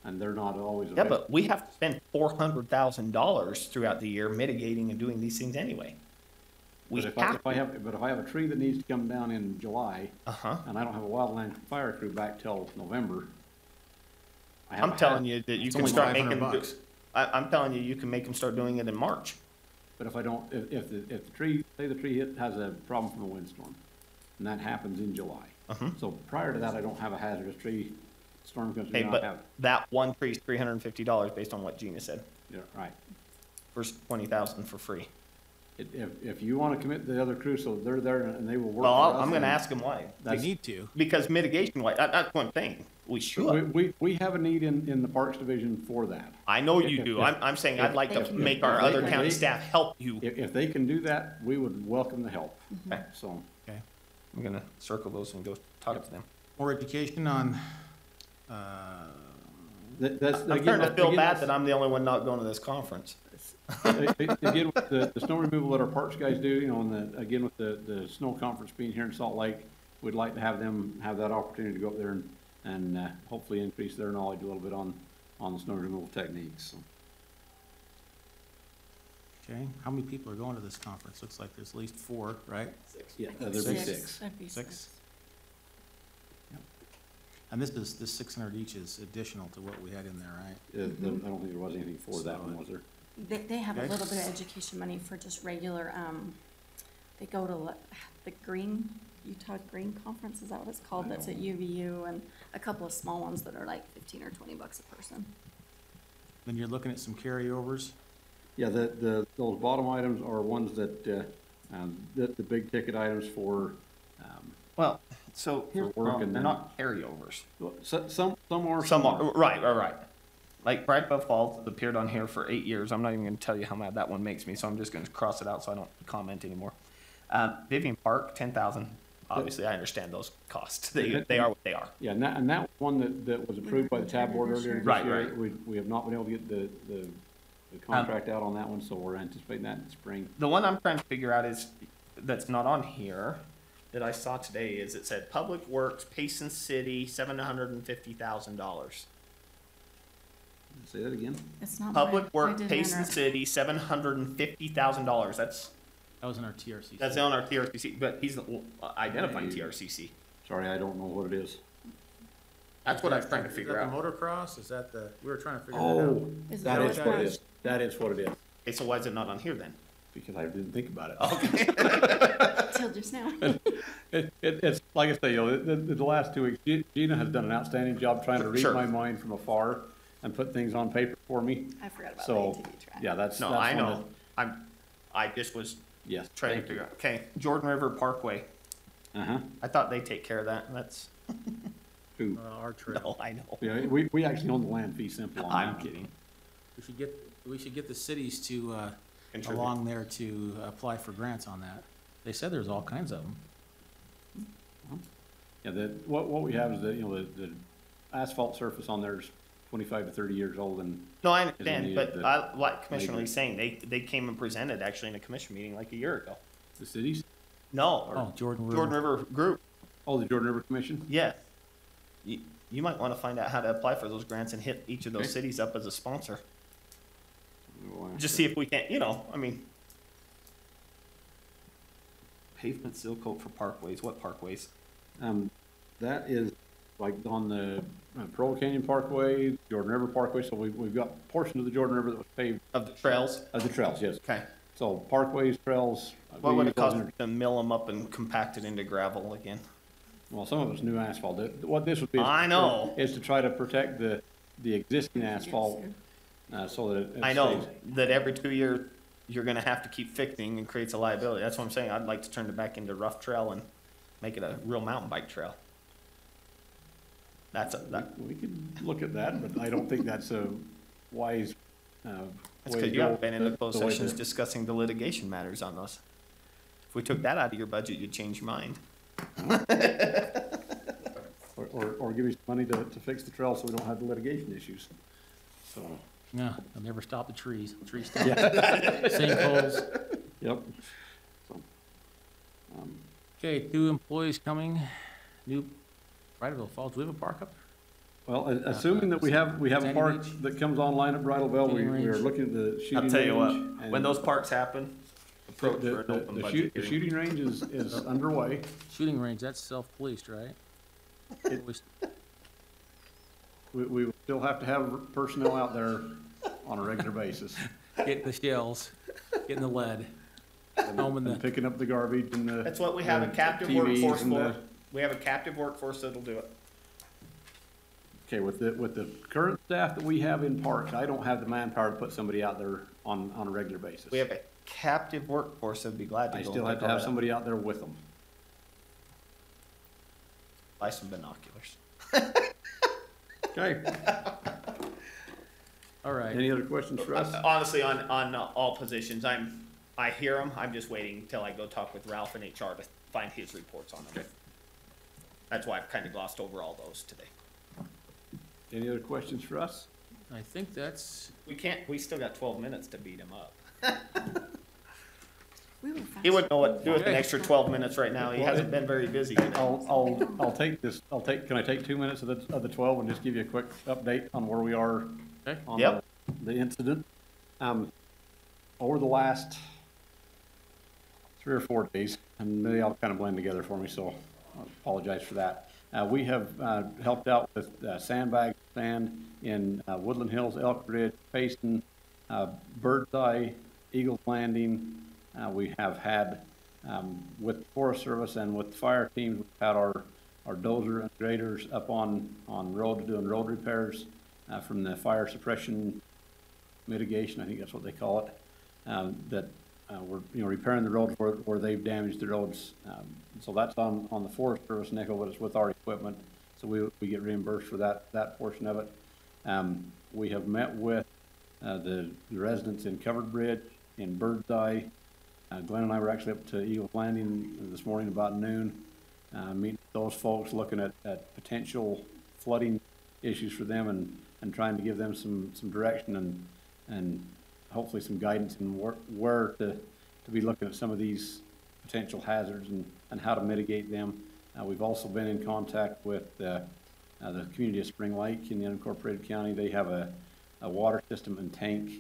and they're not always yeah, available. but we have to spend $400,000 throughout the year mitigating and doing these things anyway. We But have if I have a tree that needs to come down in July, Uh-huh. and I don't have a wildland fire crew back till November. I'm telling you that you It's can only start $500 making, bucks. I'm telling you, you can make them start doing it in March. But if I don't, if the tree, say the tree has a problem from a windstorm, and that happens in July. Uh-huh. So prior to that, I don't have a hazardous tree, storm comes, Hey, we not but have, that one tree is $350 based on what Gina said, yeah, right. versus 20,000 for free. If you wanna commit the other crew, so they're there and they will work. Well, for us, I'm gonna then ask him why. They that's- need to. Because mitigation, why, that's one thing, we should. We have a need in the Parks Division for that. I know you do, I'm saying I'd like to make our other county staff help you. If they can do that, we would welcome the help, Okay. so. Okay. I'm gonna circle those and go talk to them. More education on, That's. I'm starting to feel bad that I'm the only one not going to this conference. Again, with the snow removal that our parks guys do, you know, and again, with the snow conference being here in Salt Lake, we'd like to have them have that opportunity to go up there and hopefully increase their knowledge a little bit on the snow removal techniques, so. okay, how many people are going to this conference? Looks like there's at least 4, right? Yeah, there'd be six. That'd be 6? And this 600 each is additional to what we had in there, right? I don't think there was anything for that one, was there? They have a Okay. little bit of education money for just regular, they go to the Utah Green Conference, is that what it's called? That's at UVU, and a couple of small ones that are like 15 or 20 bucks a person. Then you're looking at some carryovers. Yeah, those bottom items are ones that, the big ticket items for, Well, so here's the For work problem, and they're then- not carryovers. some are. Some are, right. Like Bright Buff Falls has appeared on here for 8 years. I'm not even gonna tell you how mad that one makes me, so I'm just gonna cross it out so I don't comment anymore. Vivian Park, 10,000. Obviously, I understand those costs. They are what they are. Yeah, and that one that was approved by the tab board earlier this Right, year, right. we have not been able to get the the contract out on that one, so we're anticipating that in spring. The one I'm trying to figure out is, that's not on here, that I saw today, is it said Public Works, Payson City, $750,000. Say that again? It's not. Public I Works, didn't Payson enter it. City, $750,000. That's That was in our TRC. on our TRCC, but he's identifying TRCC. Sorry, I don't know what it is. That's what I was trying to figure out. Is that the motocross? Is that the, we were trying to figure Oh, Is that it is what it motocross? is. That is what it is, Okay, so why is it not on here then? because I didn't think about it. Till just now. It's, like I say, the last 2 weeks, Gina has done an outstanding job trying to read Sure. my mind from afar and put things on paper for me. I forgot about the So, ATV track. yeah, that's. No, that's I one know. of I just was the- Yes. trying to thank you. figure out. Okay, Jordan River Parkway. Uh-huh. I thought they take care of that. That's, Who? our trip. no, I know. Yeah, we actually own the land fee simple on that. I'm kidding. We should get the cities to, Contribute. along there to apply for grants on that. They said there's all kinds of them. Yeah, what we have is that, the asphalt surface on there is 25 to 30 years old, and No, I Isn't understand, it but the I, like Commissioner labor? Lee's saying, they came and presented actually in a commission meeting like a year ago. the cities, No, Oh, Jordan River. Jordan River Group, the Jordan River Commission. yes. You might want to find out how to apply for those grants and hit each of those Okay. cities up as a sponsor. We'll ask Just her. see if we can, I mean. Pavement seal coat for parkways, what parkways? That is like on the Pearl Canyon Parkway, Jordan River Parkway, so we've got portions of the Jordan River that was paved, Of the trails? of the trails, yes. Okay. So parkways, trails. What we would use it those cost in- to mill them up and compact it into gravel again? Well, some of it's new asphalt. What this would be. I know. Is to try to protect the existing asphalt, so that it I know stays. that every 2 years, you're gonna have to keep fixing and creates a liability. That's what I'm saying. I'd like to turn it back into rough trail and make it a real mountain bike trail. We could look at that, but I don't think that's a wise, That's way because to you go. haven't been in the closed The way sessions to- discussing the litigation matters on those. If we took that out of your budget, you'd change your mind. Or give me some money to fix the trail so we don't have the litigation issues. So, Yeah, they'll never stop the trees. Tree stumps, sinkholes. yep. So, Okay, 2 employees coming, new Bridalveil Falls. Do we have a park up there? Well, assuming that we have a Sandy park Beach? that comes online at Bridalveil, Shooting we are range. looking at the shooting range. I'll tell you what, and when those parks happen, approach the- for an the- open the budget shoot- The hearing. shooting range is underway. Shooting range, that's self-policed, right? We will still have to have personnel out there on a regular basis. Getting the shells, getting the lead, home in And the, picking up the garbage and the. That's what we have a the captive TVs workforce and for. the- We have a captive workforce that'll do it. Okay, with the current staff that we have in parks, I don't have the manpower to put somebody out there on a regular basis. We have a captive workforce that'd be glad to I go. still and have pick to all have that up. somebody out there with them. Buy some binoculars. Okay, all right. any other questions for us? Honestly, on all positions, I hear them, I'm just waiting until I go talk with Ralph in HR to find his reports on them. That's why I've kind of glossed over all those today. Any other questions for us? I think that's, We still got 12 minutes to beat him up. We were fast. He wouldn't know what to do with an Okay. extra 12 minutes right now, he hasn't been very busy today. I'll take this, can I take 2 minutes of the 12 and just give you a quick update on where we are okay. on Yep. the incident? Over the last 3 or 4 days, and they all kind of blend together for me, so I apologize for that. We have helped out with sand in Woodland Hills, Elk Ridge, Payson, Birdseye, Eagles Landing. We have had, with the Forest Service and with the fire teams, we've had our dozer and graders up on road doing road repairs from the fire suppression mitigation, I think that's what they call it, that we're repairing the roads where they've damaged the roads. So that's on the Forest Service nickel, but it's with our equipment, so we get reimbursed for that portion of it. We have met with the residents in Covered Bridge, in Birdseye. Glenn and I were actually up to Eagles Landing this morning about noon, meeting with those folks, looking at potential flooding issues for them and trying to give them some direction and hopefully some guidance in where to be looking at some of these potential hazards and how to mitigate them. We've also been in contact with the community of Spring Lake in the unincorporated county. They have a water system and tank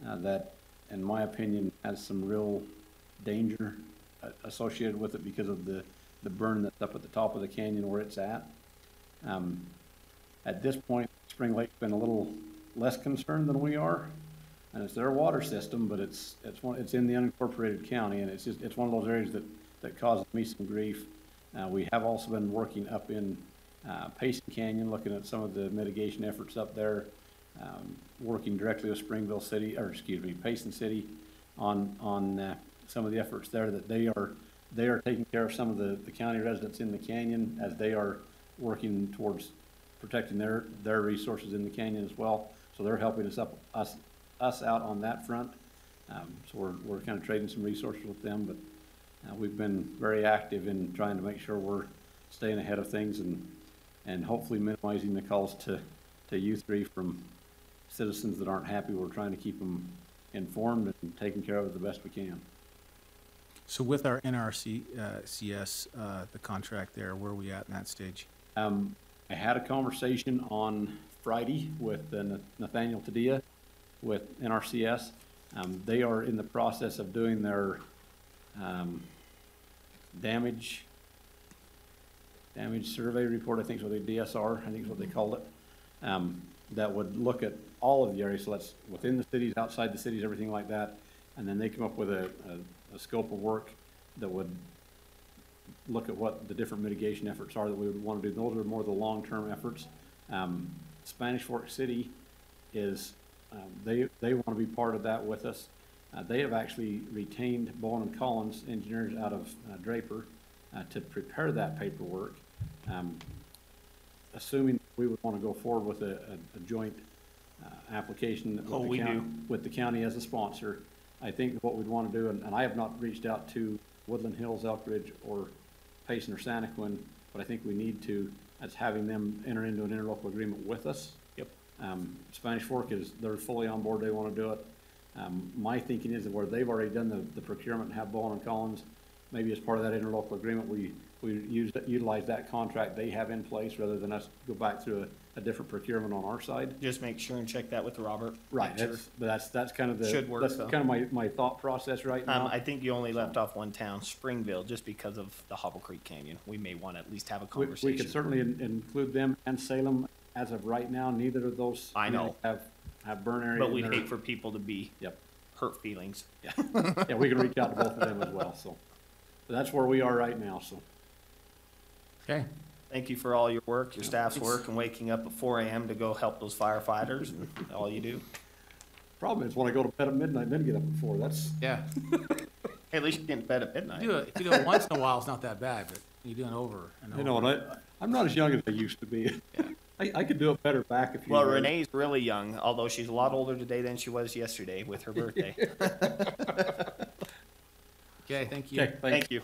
that, in my opinion, has some real danger associated with it because of the burn that's up at the top of the canyon where it's at. At this point, Spring Lake's been a little less concerned than we are, and it's their water system, but it's in the unincorporated county, and it's one of those areas that causes me some grief. We have also been working up in Payson Canyon, looking at some of the mitigation efforts up there, working directly with Payson City on some of the efforts there that they are taking care of some of the county residents in the canyon as they are working towards protecting their resources in the canyon as well. So they're helping us out on that front. So we're kind of trading some resources with them, but we've been very active in trying to make sure we're staying ahead of things and hopefully minimizing the calls to U3 from citizens that aren't happy. We're trying to keep them informed and taken care of the best we can. So with our NRCS, the contract there, where are we at in that stage? I had a conversation on Friday with Nathaniel Tadia with NRCS. They are in the process of doing their damage survey report, I think is what DSR, I think is what they called it, that would look at all of the areas, so that's within the cities, outside the cities, everything like that, and then they come up with a scope of work that would look at what the different mitigation efforts are that we would want to do. Those are more the long-term efforts. Spanish Fork City is, they want to be part of that with us. They have actually retained Bowen and Collins engineers out of Draper to prepare that paperwork. Assuming we would want to go forward with a joint application with the county as a sponsor, I think what we'd want to do, and I have not reached out to Woodland Hills, Elk Ridge, or Payson or Santaquin, but I think we need to, as having them enter into an interlocal agreement with us. Yep. Spanish Fork they're fully on board, they want to do it. My thinking is that where they've already done the procurement and have Bowen and Collins, maybe as part of that interlocal agreement, we utilize that contract they have in place rather than us go back through a different procurement on our side. Just make sure and check that with Robert. Right, that's kind of that's kind of my thought process right now. I think you only left off one town, Springville, just because of the Hobble Creek Canyon. We may want to at least have a conversation. We could certainly include them and Salem. As of right now, neither of those I know have burn areas. But we'd hate for people to be hurt feelings. Yeah, yeah, we can reach out to both of them as well. So that's where we are right now. So okay. Thank you for all your work, your staff's work, and waking up at 4 a.m. to go help those firefighters and all you do. Problem is when I go to bed at midnight and then get up at 4. That's yeah. Hey, at least you get in bed at midnight. If you do it once in a while, it's not that bad, but you do it over and over. You know, and I'm not as young as I used to be. Yeah. I could do it better back if you. Well, Renee's really young, although she's a lot older today than she was yesterday with her birthday. Okay, thank you. Okay, Thank you.